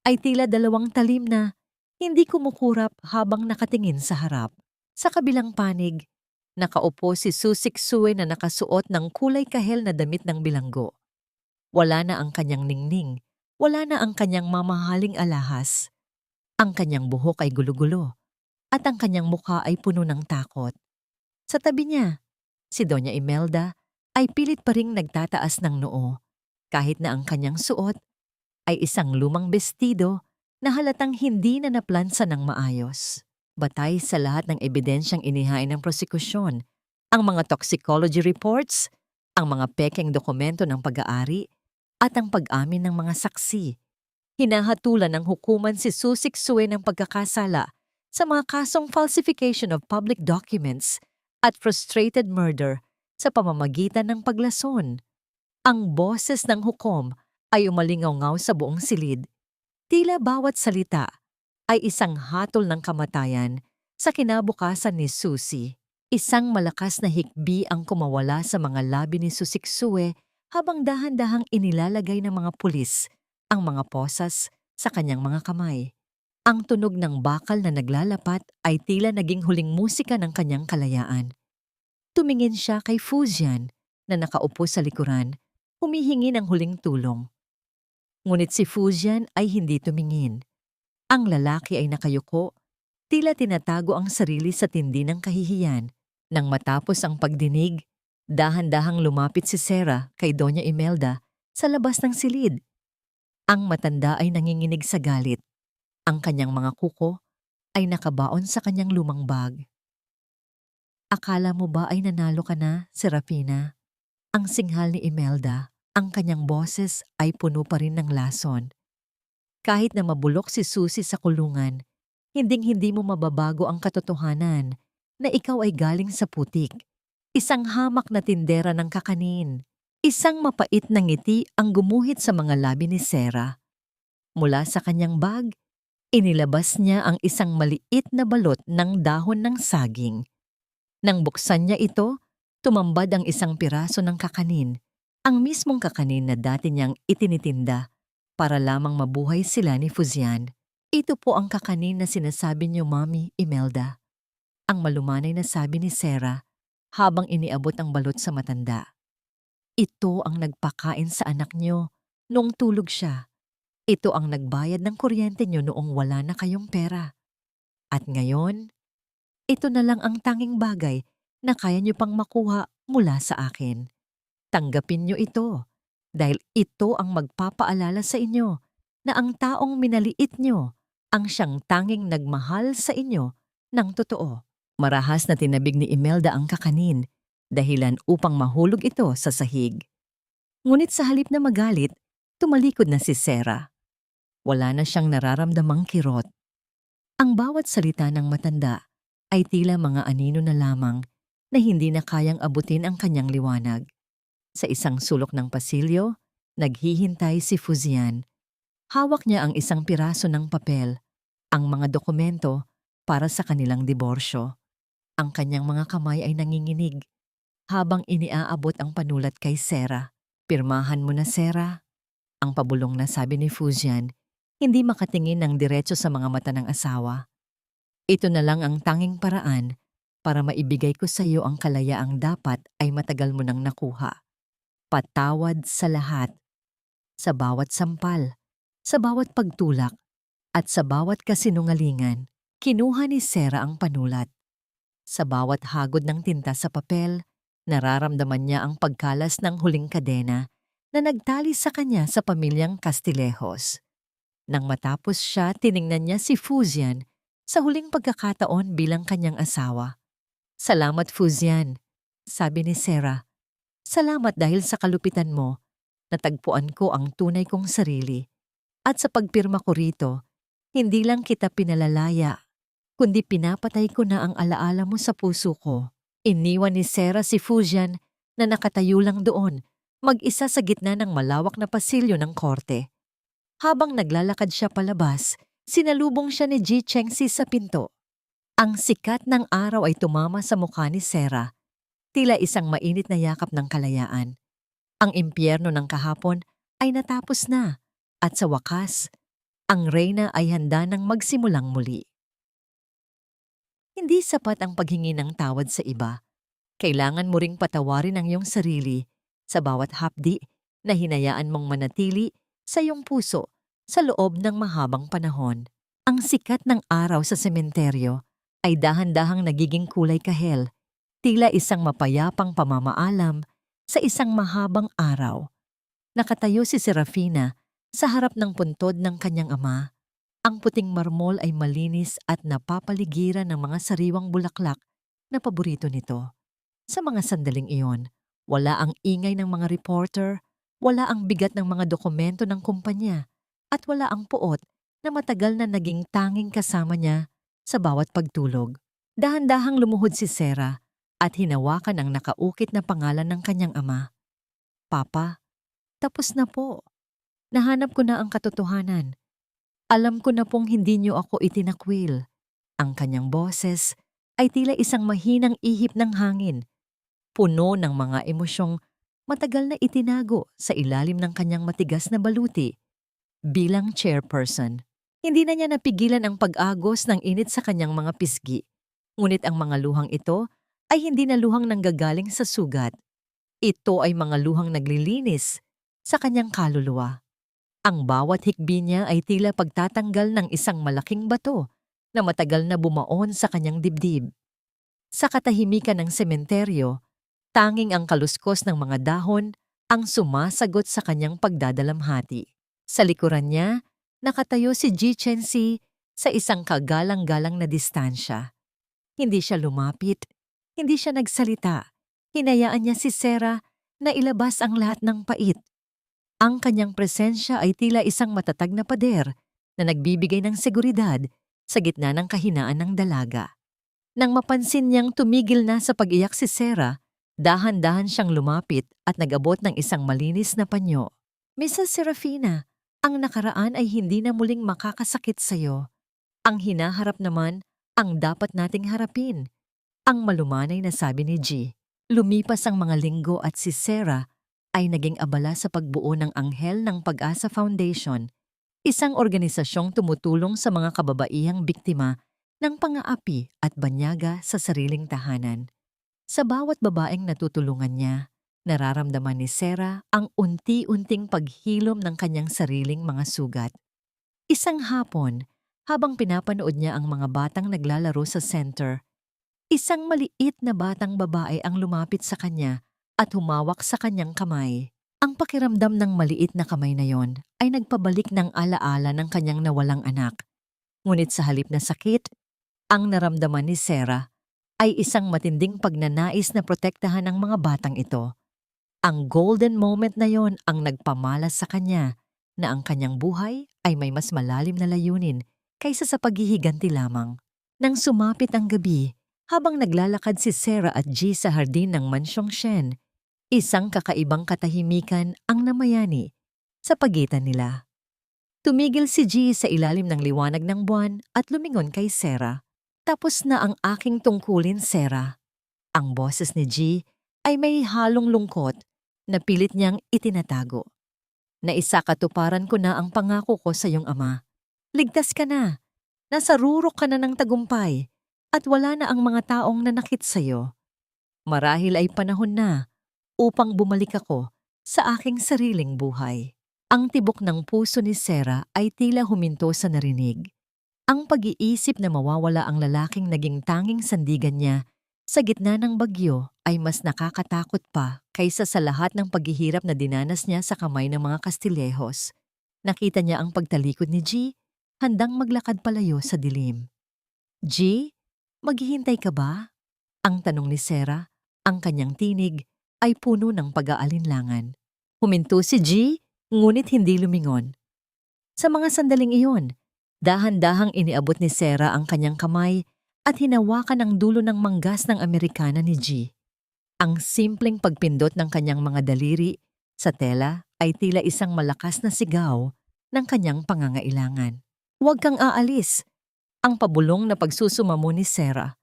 ay tila dalawang talim na hindi kumukurap habang nakatingin sa harap. Sa kabilang panig, nakaupo si Susik Sue na nakasuot ng kulay kahel na damit ng bilanggo. Wala na ang kanyang ningning, wala na ang kanyang mamahaling alahas. Ang kanyang buhok ay gulo-gulo at ang kanyang mukha ay puno ng takot. Sa tabi niya, si Doña Imelda ay pilit pa ring nagtataas ng noo kahit na ang kanyang suot ay isang lumang bestido na halatang hindi na naplansa ng maayos. Batay sa lahat ng ebidensyang inihain ng prosekusyon, ang mga toxicology reports, ang mga pekeng dokumento ng pag-aari, at ang pag-amin ng mga saksi. Hinahatulan ng hukuman si Susik Sue ng pagkakasala sa mga kasong falsification of public documents at frustrated murder sa pamamagitan ng paglason. Ang boses ng hukom ay umalingaw-ngaw sa buong silid. Tila bawat salita ay isang hatol ng kamatayan sa kinabukasan ni Susie. Isang malakas na hikbi ang kumawala sa mga labi ni Susik Sue habang dahan-dahang inilalagay ng mga pulis ang mga posas sa kanyang mga kamay. Ang tunog ng bakal na naglalapat ay tila naging huling musika ng kanyang kalayaan. Tumingin siya kay Fujian na nakaupo sa likuran, humihingi ng huling tulong. Ngunit si Fujian ay hindi tumingin. Ang lalaki ay nakayuko, tila tinatago ang sarili sa tindi ng kahihiyan. Nang matapos ang pagdinig, dahan-dahang lumapit si Sarah kay Doña Imelda sa labas ng silid. Ang matanda ay nanginginig sa galit. Ang kanyang mga kuko ay nakabaon sa kanyang lumang bag. Akala mo ba ay nanalo ka na, Serafina? Ang singhal ni Imelda, ang kanyang boses ay puno pa rin ng lason. Kahit na mabulok si Susie sa kulungan, hinding-hindi mo mababago ang katotohanan na ikaw ay galing sa putik. Isang hamak na tindera ng kakanin. Isang mapait na ngiti ang gumuhit sa mga labi ni Sarah. Mula sa kanyang bag, inilabas niya ang isang maliit na balot ng dahon ng saging. Nang buksan niya ito, tumambad ang isang piraso ng kakanin, ang mismong kakanin na dati niyang itinitinda para lamang mabuhay sila ni Fujian. Ito po ang kakanin na sinasabi niyo, Mami Imelda. Ang malumanay na sabi ni Sarah habang iniabot ang balot sa matanda. Ito ang nagpakain sa anak niyo noong tulog siya. Ito ang nagbayad ng kuryente niyo noong wala na kayong pera. At ngayon, ito na lang ang tanging bagay na kaya niyo pang makuha mula sa akin. Tanggapin niyo ito dahil ito ang magpapaalala sa inyo na ang taong minaliit niyo ang siyang tanging nagmahal sa inyo ng totoo. Marahas na tinabig ni Imelda ang kakanin, dahilan upang mahulog ito sa sahig. Ngunit sa halip na magalit, tumalikod na si Sarah. Wala na siyang nararamdamang kirot. Ang bawat salita ng matanda ay tila mga anino na lamang na hindi na kayang abutin ang kanyang liwanag. Sa isang sulok ng pasilyo, naghihintay si Fujian. Hawak niya ang isang piraso ng papel, ang mga dokumento para sa kanilang diborsyo. Ang kanyang mga kamay ay nanginginig habang iniaabot ang panulat kay Sarah. Pirmahan mo na, Sarah. Ang pabulong na sabi ni Fujian, hindi makatingin ng diretso sa mga mata ng asawa. Ito na lang ang tanging paraan para maibigay ko sa iyo ang kalayaang dapat ay matagal mo nang nakuha. Patawad sa lahat. Sa bawat sampal, sa bawat pagtulak, at sa bawat kasinungalingan, kinuha ni Sarah ang panulat. Sa bawat hagod ng tinta sa papel, nararamdaman niya ang pagkalas ng huling kadena na nagtali sa kanya sa pamilyang Castillejos. Nang matapos siya, tiningnan niya si Fujian sa huling pagkakataon bilang kanyang asawa. Salamat, Fujian, sabi ni Sarah. Salamat dahil sa kalupitan mo, natagpuan ko ang tunay kong sarili. At sa pagpirma ko rito, hindi lang kita pinalalaya, kundi pinapatay ko na ang alaala mo sa puso ko. Iniwan ni Sarah si Fujian na nakatayo lang doon mag-isa sa gitna ng malawak na pasilyo ng korte. Habang naglalakad siya palabas, sinalubong siya ni Ji Chengxi sa pinto. Ang sikat ng araw ay tumama sa mukha ni Sarah, tila isang mainit na yakap ng kalayaan. Ang impyerno ng kahapon ay natapos na, at sa wakas, ang reyna ay handa ng magsimulang muli. Hindi sapat ang paghingi ng tawad sa iba. Kailangan mo ring patawarin ang iyong sarili sa bawat hapdi na hinayaan mong manatili sa iyong puso sa loob ng mahabang panahon. Ang sikat ng araw sa sementeryo ay dahan-dahang nagiging kulay kahel, tila isang mapayapang pamamaalam sa isang mahabang araw. Nakatayo si Serafina sa harap ng puntod ng kanyang ama. Ang puting marmol ay malinis at napapaligiran ng mga sariwang bulaklak na paborito nito. Sa mga sandaling iyon, wala ang ingay ng mga reporter, wala ang bigat ng mga dokumento ng kumpanya, at wala ang puot na matagal na naging tanging kasama niya sa bawat pagtulog. Dahan-dahang lumuhod si Sarah at hinawakan ang nakaukit na pangalan ng kanyang ama. Papa, tapos na po. Nahanap ko na ang katotohanan. Alam ko na pong hindi niyo ako itinakwil. Ang kanyang boses ay tila isang mahinang ihip ng hangin, puno ng mga emosyong matagal na itinago sa ilalim ng kanyang matigas na baluti. Bilang chairperson, hindi na niya napigilan ang pag-agos ng init sa kanyang mga pisgi. Ngunit ang mga luhang ito ay hindi na luhang nanggagaling sa sugat. Ito ay mga luhang naglilinis sa kanyang kaluluwa. Ang bawat hikbi niya ay tila pagtatanggal ng isang malaking bato na matagal na bumaon sa kanyang dibdib. Sa katahimikan ng sementeryo, tanging ang kaluskos ng mga dahon ang sumasagot sa kanyang pagdadalamhati. Sa likuran niya, nakatayo si Ji Chengxi sa isang kagalang-galang na distansya. Hindi siya lumapit, hindi siya nagsalita. Hinayaan niya si Sarah na ilabas ang lahat ng pait. Ang kanyang presensya ay tila isang matatag na pader na nagbibigay ng seguridad sa gitna ng kahinaan ng dalaga. Nang mapansin niyang tumigil na sa pag-iyak si Sarah, dahan-dahan siyang lumapit at nag-abot ng isang malinis na panyo. Mrs. Serafina, ang nakaraan ay hindi na muling makakasakit sa iyo. Ang hinaharap naman ang dapat nating harapin. Ang malumanay na sabi ni G. Lumipas ang mga linggo at si Sarah ay naging abala sa pagbuo ng Anghel ng Pag-asa Foundation, isang organisasyong tumutulong sa mga kababaihang biktima ng pang-aapi at banyaga sa sariling tahanan. Sa bawat babaeng natutulungan niya, nararamdaman ni Sarah ang unti-unting paghilom ng kanyang sariling mga sugat. Isang hapon, habang pinapanood niya ang mga batang naglalaro sa center, isang maliit na batang babae ang lumapit sa kanya at humawak sa kanyang kamay. Ang pakiramdam ng maliit na kamay na yon ay nagpabalik ng alaala ng kanyang nawalang anak. Ngunit sa halip na sakit, ang naramdaman ni Sarah ay isang matinding pagnanais na protektahan ng mga batang ito. Ang golden moment na yon ang nagpamalas sa kanya na ang kanyang buhay ay may mas malalim na layunin kaysa sa paghihiganti lamang. Nang sumapit ang gabi, habang naglalakad si Sarah at G sa hardin ng mansyong Shen, isang kakaibang katahimikan ang namayani sa pagitan nila. Tumigil si G sa ilalim ng liwanag ng buwan at lumingon kay Sarah. Tapos na ang aking tungkulin, Sarah. Ang boses ni G ay may halong lungkot na pilit niyang itinatago. Naisakatuparan ko na ang pangako ko sa iyong ama. Ligtas ka na. Nasa rurok ka na ng tagumpay at wala na ang mga taong nanakit sa iyo. Marahil ay panahon na upang bumalik ako sa aking sariling buhay. Ang tibok ng puso ni Sarah ay tila huminto sa narinig. Ang pag-iisip na mawawala ang lalaking naging tanging sandigan niya sa gitna ng bagyo ay mas nakakatakot pa kaysa sa lahat ng paghihirap na dinanas niya sa kamay ng mga Kastilehos. Nakita niya ang pagtalikod ni G, handang maglakad palayo sa dilim. G, maghihintay ka ba? Ang tanong ni Sarah, ang kanyang tinig ay puno ng pag-aalinlangan. Huminto si G, ngunit hindi lumingon. Sa mga sandaling iyon, dahan-dahang iniabot ni Sarah ang kanyang kamay at hinawakan ang dulo ng manggas ng Amerikana ni G. Ang simpleng pagpindot ng kanyang mga daliri Sa tela ay tila isang malakas na sigaw ng kanyang pangangailangan. Huwag kang aalis. Ang pabulong na pagsusumamo ni Sarah.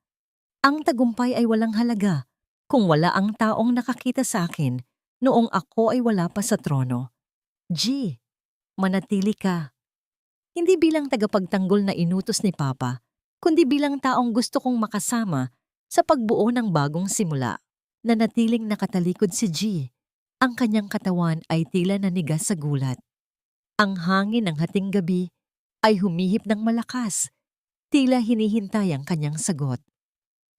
Ang tagumpay ay walang halaga kung wala ang taong nakakita sa akin noong ako ay wala pa sa trono. G, manatili ka. Hindi bilang tagapagtanggol na inutos ni Papa, kundi bilang taong gusto kong makasama sa pagbuo ng bagong simula. Nanatiling nakatalikod si G. Ang kanyang katawan ay tila nanigas sa gulat. Ang hangin ng hating gabi ay humihip ng malakas, tila hinihintay ang kanyang sagot.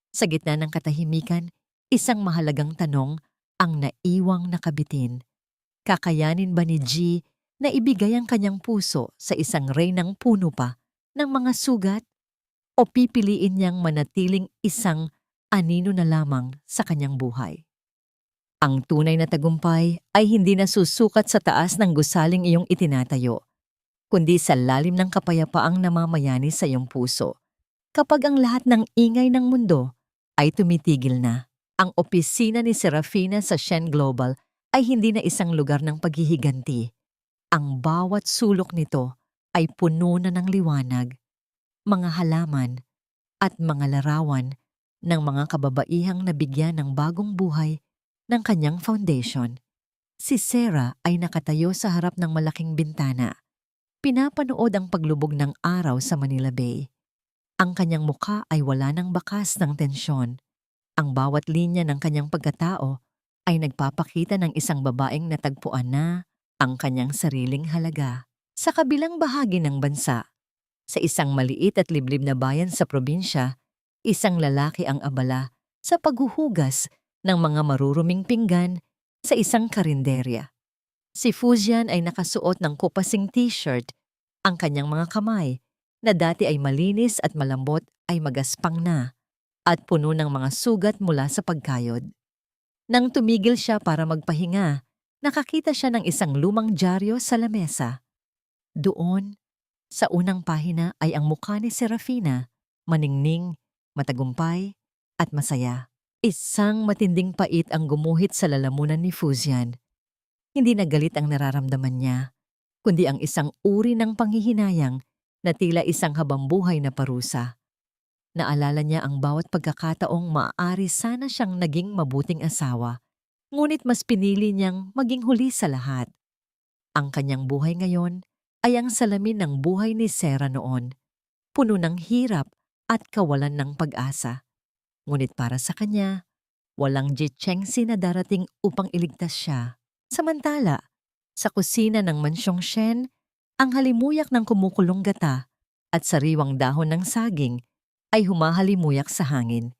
Sa gitna ng katahimikan, isang mahalagang tanong ang naiwang nakabitin. Kakayanin ba ni G na ibigay ang kanyang puso sa isang reynang puno pa ng mga sugat? O pipiliin niyang manatiling isang anino na lamang sa kanyang buhay? Ang tunay na tagumpay ay hindi nasusukat sa taas ng gusaling iyong itinatayo, kundi sa lalim ng kapayapaang namamayani sa iyong puso. Kapag ang lahat ng ingay ng mundo ay tumitigil na, ang opisina ni Serafina sa Shen Global ay hindi na isang lugar ng paghihiganti. Ang bawat sulok nito ay puno na ng liwanag, mga halaman, at mga larawan ng mga kababaihang nabigyan ng bagong buhay ng kanyang foundation. Si Sarah ay nakatayo sa harap ng malaking bintana. Pinapanood ang paglubog ng araw sa Manila Bay. Ang kanyang mukha ay wala ng bakas ng tensyon. Ang bawat linya ng kanyang pagkatao ay nagpapakita ng isang babaeng natagpuan na ang kanyang sariling halaga. Sa kabilang bahagi ng bansa, sa isang maliit at liblib na bayan sa probinsya, isang lalaki ang abala sa paghuhugas ng mga maruruming pinggan sa isang karinderya. Si Fujian ay nakasuot ng kupasing t-shirt. Ang kanyang mga kamay, na dati ay malinis at malambot, ay magaspang na at puno ng mga sugat mula sa pagkayod. Nang tumigil siya para magpahinga, nakakita siya ng isang lumang dyaryo sa lamesa. Doon, sa unang pahina ay ang mukha ni Serafina, maningning, matagumpay, at masaya. Isang matinding pait ang gumuhit sa lalamunan ni Fujian. Hindi na galit ang nararamdaman niya, kundi ang isang uri ng panghihinayang na tila isang habambuhay na parusa. Naalala niya ang bawat pagkakataong maaari sana siyang naging mabuting asawa, ngunit mas pinili niyang maging huli sa lahat. Ang kanyang buhay ngayon ay ang salamin ng buhay ni Sarah noon, puno ng hirap at kawalan ng pag-asa. Ngunit para sa kanya, walang Jichengsi na darating upang iligtas siya. Samantala, sa kusina ng mansyong Shen, ang halimuyak ng kumukulong gata at sariwang dahon ng saging ay humahalimuyak sa hangin.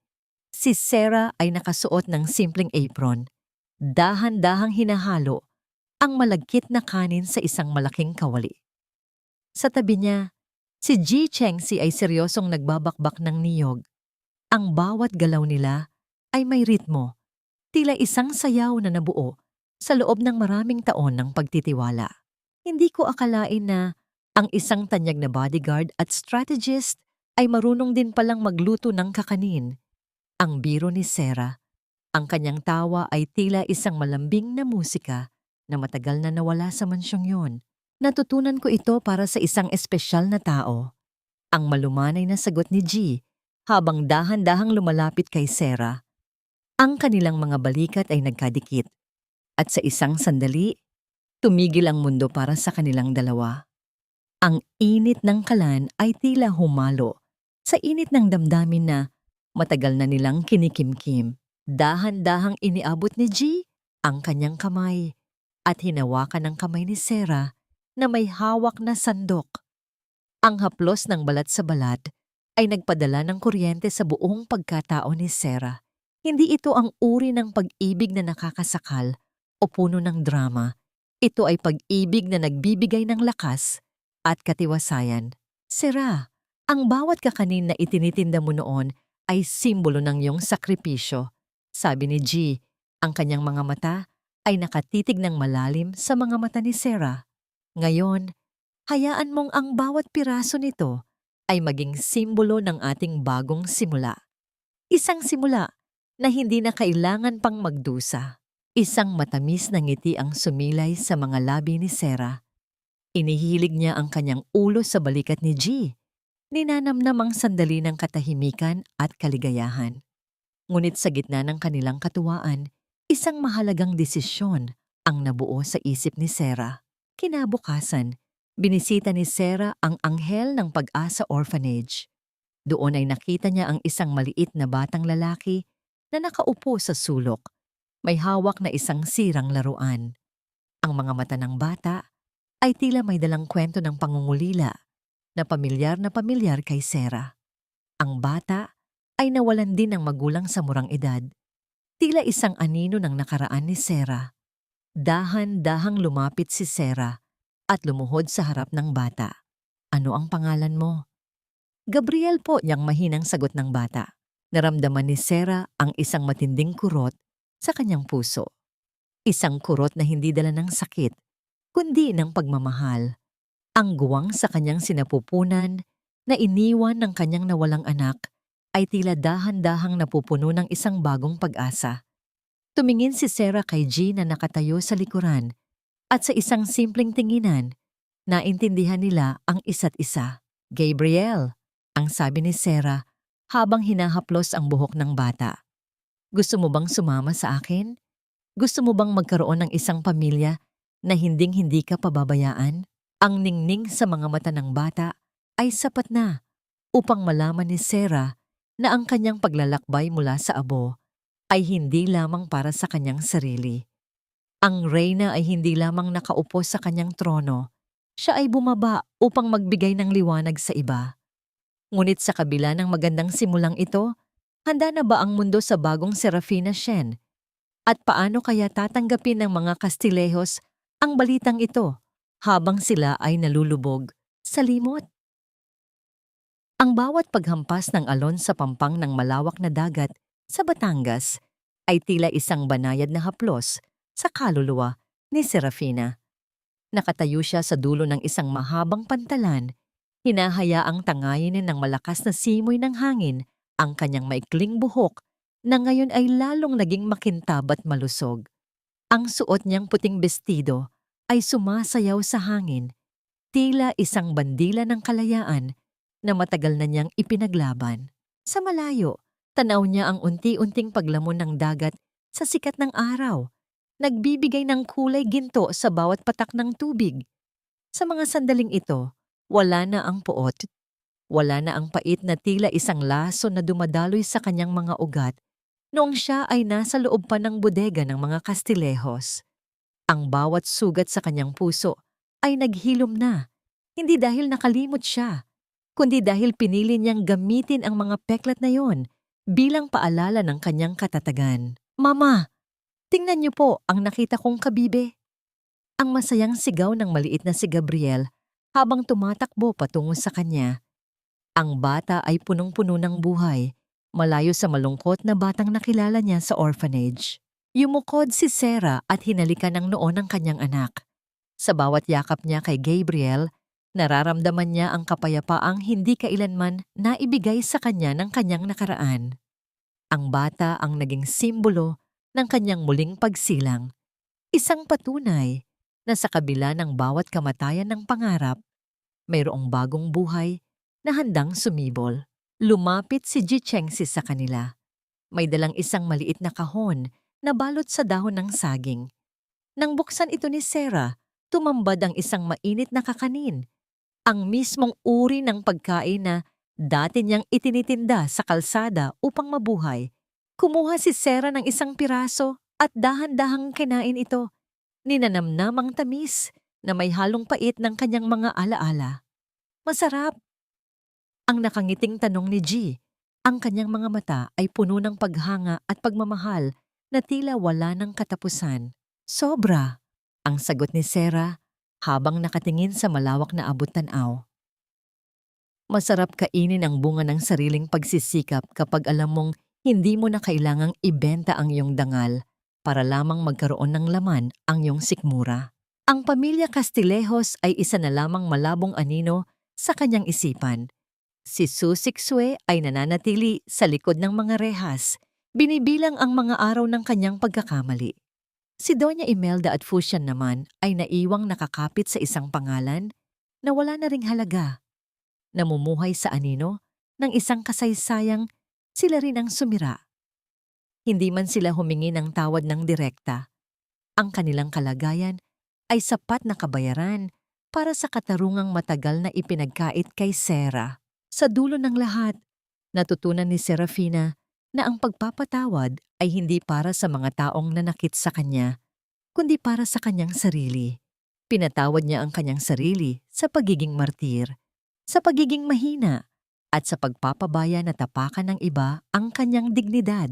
Si Sarah ay nakasuot ng simpleng apron. Dahan-dahang hinahalo ang malagkit na kanin sa isang malaking kawali. Sa tabi niya, si Ji Chengxi ay seryosong nagbabakbak ng niyog. Ang bawat galaw nila ay may ritmo, tila isang sayaw na nabuo sa loob ng maraming taon ng pagtitiwala. Hindi ko akalain na ang isang tanyag na bodyguard at strategist ay marunong din palang magluto ng kakanin. Ang biro ni Sarah, ang kanyang tawa ay tila isang malambing na musika na matagal na nawala sa mansyong yon. Natutunan ko ito para sa isang espesyal na tao. Ang malumanay na sagot ni G habang dahan-dahang lumalapit kay Sarah. Ang kanilang mga balikat ay nagkadikit. At sa isang sandali, tumigil ang mundo para sa kanilang dalawa. Ang init ng kalan ay tila humalo sa init ng damdamin na matagal na nilang kinikimkim. Dahan-dahang iniabot ni G ang kanyang kamay at hinawakan ng kamay ni Sarah na may hawak na sandok. Ang haplos ng balat sa balat ay nagpadala ng kuryente sa buong pagkatao ni Sarah. Hindi ito ang uri ng pag-ibig na nakakasakal o puno ng drama. Ito ay pag-ibig na nagbibigay ng lakas at katiwasayan. Sarah, ang bawat kakanin na itinitinda mo noon ay simbolo ng iyong sakripisyo. Sabi ni G, ang kanyang mga mata ay nakatitig ng malalim sa mga mata ni Sarah. Ngayon, hayaan mong ang bawat piraso nito ay maging simbolo ng ating bagong simula. Isang simula na hindi na kailangan pang magdusa. Isang matamis na ngiti ang sumilay sa mga labi ni Sarah. Inihilig niya ang kanyang ulo sa balikat ni G. Ninanamnam ang sandali ng katahimikan at kaligayahan. Ngunit sa gitna ng kanilang katuwaan, isang mahalagang desisyon ang nabuo sa isip ni Sarah. Kinabukasan, binisita ni Sarah ang anghel ng Pag-asa Orphanage. Doon ay nakita niya ang isang maliit na batang lalaki na nakaupo sa sulok. May hawak na isang sirang laruan. Ang mga mata ng bata ay tila may dalang kwento ng pangungulila na pamilyar kay Sarah. Ang bata ay nawalan din ng magulang sa murang edad. Tila isang anino ng nakaraan ni Sarah. Dahan-dahang lumapit si Sarah at lumuhod sa harap ng bata. Ano ang pangalan mo? Gabriel po, niyang mahinang sagot ng bata. Naramdaman ni Sarah ang isang matinding kurot sa kanyang puso. Isang kurot na hindi dala ng sakit, kundi ng pagmamahal. Ang guwang sa kanyang sinapupunan na iniwan ng kanyang nawalang anak ay tila dahan-dahang napupuno ng isang bagong pag-asa. Tumingin si Sarah kay G na nakatayo sa likuran at sa isang simpleng tinginan, naintindihan nila ang isa't isa. Gabriel, ang sabi ni Sarah habang hinahaplos ang buhok ng bata. Gusto mo bang sumama sa akin? Gusto mo bang magkaroon ng isang pamilya na hinding-hindi ka pababayaan? Ang ningning sa mga mata ng bata ay sapat na upang malaman ni Sarah na ang kanyang paglalakbay mula sa abo ay hindi lamang para sa kanyang sarili. Ang reyna ay hindi lamang nakaupo sa kanyang trono, siya ay bumaba upang magbigay ng liwanag sa iba. Ngunit sa kabila ng magandang simulang ito, handa na ba ang mundo sa bagong Serafina Shen? At paano kaya tatanggapin ng mga Kastilehos ang balitang ito habang sila ay nalulubog sa limot? Ang bawat paghampas ng alon sa pampang ng malawak na dagat sa Batangas ay tila isang banayad na haplos sa kaluluwa ni Serafina. Nakatayo siya sa dulo ng isang mahabang pantalan, hinahayaang tangayinin ng malakas na simoy ng hangin ang kanyang maikling buhok na ngayon ay lalong naging makintab at malusog. Ang suot niyang puting bestido ay sumasayaw sa hangin, tila isang bandila ng kalayaan na matagal na niyang ipinaglaban. Sa malayo, tanaw niya ang unti-unting paglamon ng dagat sa sikat ng araw, nagbibigay ng kulay ginto sa bawat patak ng tubig. Sa mga sandaling ito, wala na ang puot, wala na ang pait na tila isang laso na dumadaloy sa kanyang mga ugat noong siya ay nasa loob pa ng bodega ng mga Kastilehos. Ang bawat sugat sa kanyang puso ay naghilom na, hindi dahil nakalimot siya, kundi dahil pinili niyang gamitin ang mga peklat na yon bilang paalala ng kanyang katatagan. Mama, tingnan niyo po ang nakita kong kabibe. Ang masayang sigaw ng maliit na si Gabriel habang tumatakbo patungo sa kanya. Ang bata ay punong-puno ng buhay, malayo sa malungkot na batang nakilala niya sa orphanage. Yumukod si Sarah at hinalikan ng noo ng kanyang anak. Sa bawat yakap niya kay Gabriel, nararamdaman niya ang kapayapaang hindi kailanman naibigay sa kanya ng kanyang nakaraan. Ang bata ang naging simbolo ng kanyang muling pagsilang. Isang patunay na sa kabila ng bawat kamatayan ng pangarap, mayroong bagong buhay na handang sumibol. Lumapit si Ji Chengsi sa kanila. May dalang isang maliit na kahon na balot sa dahon ng saging. Nang buksan ito ni Sarah, tumambad ang isang mainit na kakanin. Ang mismong uri ng pagkain na dati niyang itinitinda sa kalsada upang mabuhay. Kumuha si Sarah ng isang piraso at dahan-dahang kinain ito. Ninanamnam ang tamis na may halong pait ng kanyang mga alaala. Masarap! Ang nakangiting tanong ni G. Ang kanyang mga mata ay puno ng paghanga at pagmamahal na tila wala ng katapusan. Sobra! Ang sagot ni Sarah habang nakatingin sa malawak na abot-tanaw. Masarap kainin ang bunga ng sariling pagsisikap kapag alam mong hindi mo na kailangang ibenta ang iyong dangal para lamang magkaroon ng laman ang iyong sikmura. Ang pamilya Kastilehos ay isa na lamang malabong anino sa kanyang isipan. Si Susik Sue ay nananatili sa likod ng mga rehas, binibilang ang mga araw ng kanyang pagkakamali. Si Doña Imelda at Fusian naman ay naiwang nakakapit sa isang pangalan na wala na ring halaga. Namumuhay sa anino ng isang kasaysayang sila rin ang sumira. Hindi man sila humingi ng tawad ng direkta. Ang kanilang kalagayan ay sapat na kabayaran para sa katarungang matagal na ipinagkait kay Sarah. Sa dulo ng lahat, natutunan ni Serafina na ang pagpapatawad ay hindi para sa mga taong nanakit sa kanya, kundi para sa kanyang sarili. Pinatawad niya ang kanyang sarili sa pagiging martir, sa pagiging mahina, at sa pagpapabaya na tapakan ng iba ang kanyang dignidad.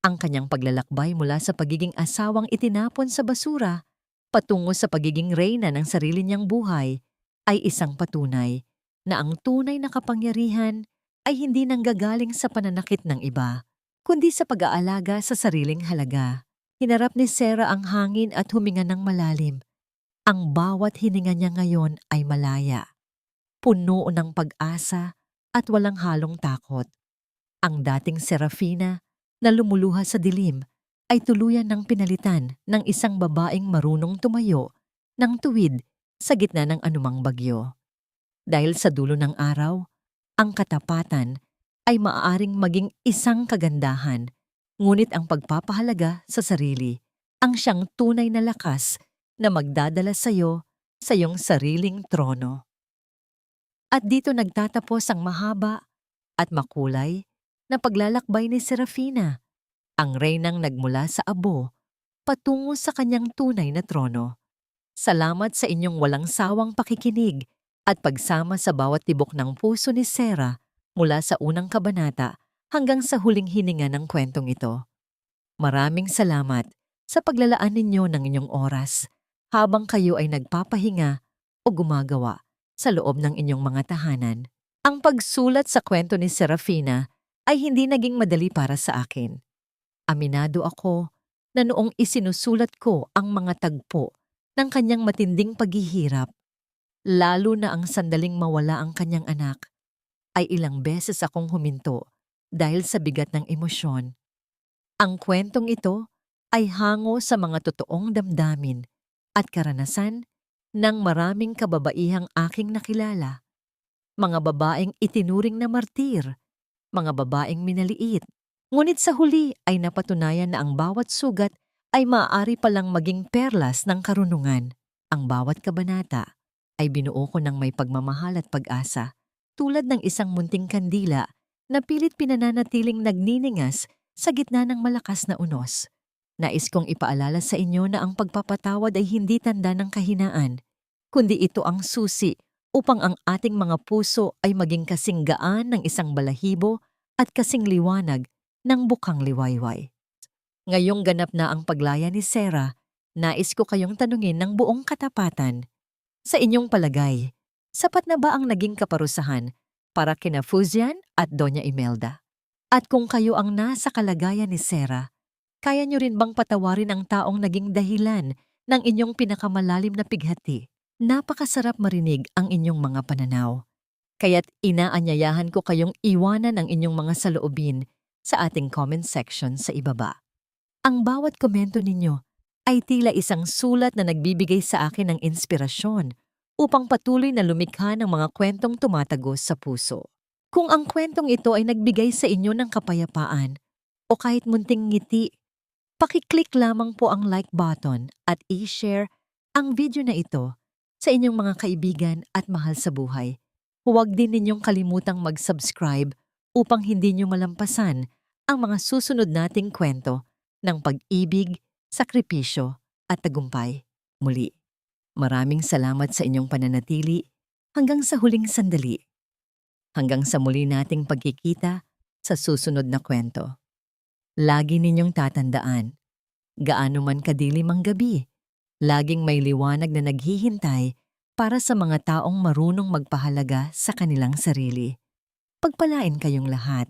Ang kanyang paglalakbay mula sa pagiging asawang itinapon sa basura patungo sa pagiging reyna ng sarili niyang buhay ay isang patunay na ang tunay na kapangyarihan ay hindi nanggagaling sa pananakit ng iba, kundi sa pag-aalaga sa sariling halaga. Hinarap ni Sarah ang hangin at huminga ng malalim. Ang bawat hininga niya ngayon ay malaya, puno ng pag-asa at walang halong takot. Ang dating Serafina na lumuluha sa dilim ay tuluyan ng pinalitan ng isang babaeng marunong tumayo ng tuwid sa gitna ng anumang bagyo. Dahil sa dulo ng araw, ang katapatan ay maaaring maging isang kagandahan, ngunit ang pagpapahalaga sa sarili ang siyang tunay na lakas na magdadala sa iyo sa iyong sariling trono. At dito nagtatapos ang mahaba at makulay na paglalakbay ni Serafina, ang reynang nagmula sa abo patungo sa kanyang tunay na trono. Salamat sa inyong walang sawang pakikinig at pagsama sa bawat tibok ng puso ni Sarah mula sa unang kabanata hanggang sa huling hininga ng kwentong ito. Maraming salamat sa paglalaan ninyo ng inyong oras habang kayo ay nagpapahinga o gumagawa sa loob ng inyong mga tahanan. Ang pagsulat sa kwento ni Serafina ay hindi naging madali para sa akin. Aminado ako na noong isinusulat ko ang mga tagpo ng kanyang matinding paghihirap, lalo na ang sandaling mawala ang kanyang anak, ay ilang beses akong huminto dahil sa bigat ng emosyon. Ang kwentong ito ay hango sa mga totoong damdamin at karanasan ng maraming kababaihang aking nakilala. Mga babaeng itinuring na martir, mga babaeng minaliit. Ngunit sa huli ay napatunayan na ang bawat sugat ay maaari palang maging perlas ng karunungan. Ang bawat kabanata ay binuo ko ng may pagmamahal at pag-asa, tulad ng isang munting kandila na pilit pinananatiling nagniningas sa gitna ng malakas na unos. Nais kong ipaalala sa inyo na ang pagpapatawad ay hindi tanda ng kahinaan, kundi ito ang susi upang ang ating mga puso ay maging kasing gaan ng isang balahibo at kasing liwanag ng bukang liwayway. Ngayong ganap na ang paglaya ni Sarah, nais ko kayong tanungin ng buong katapatan. Sa inyong palagay, sapat na ba ang naging kaparusahan para kina Fusian at Doña Imelda? At kung kayo ang nasa kalagayan ni Sarah, kaya niyo rin bang patawarin ang taong naging dahilan ng inyong pinakamalalim na pighati? Napakasarap marinig ang inyong mga pananaw. Kaya't inaanyayahan ko kayong iwanan ang inyong mga saloobin sa ating comment section sa ibaba. Ang bawat komento ninyo ay tila isang sulat na nagbibigay sa akin ng inspirasyon upang patuloy na lumikha ng mga kwentong tumatagos sa puso. Kung ang kwentong ito ay nagbigay sa inyo ng kapayapaan o kahit munting ngiti, pakiclick lamang po ang like button at i-share ang video na ito sa inyong mga kaibigan at mahal sa buhay. Huwag din ninyong kalimutang mag-subscribe upang hindi nyo malampasan ang mga susunod nating kwento ng pag-ibig, sakripisyo at tagumpay. Muli, maraming salamat sa inyong pananatili hanggang sa huling sandali. Hanggang sa muli nating pagkikita sa susunod na kwento. Lagi ninyong tatandaan, gaano man kadilim ang gabi, laging may liwanag na naghihintay para sa mga taong marunong magpahalaga sa kanilang sarili. Pagpalain kayong lahat.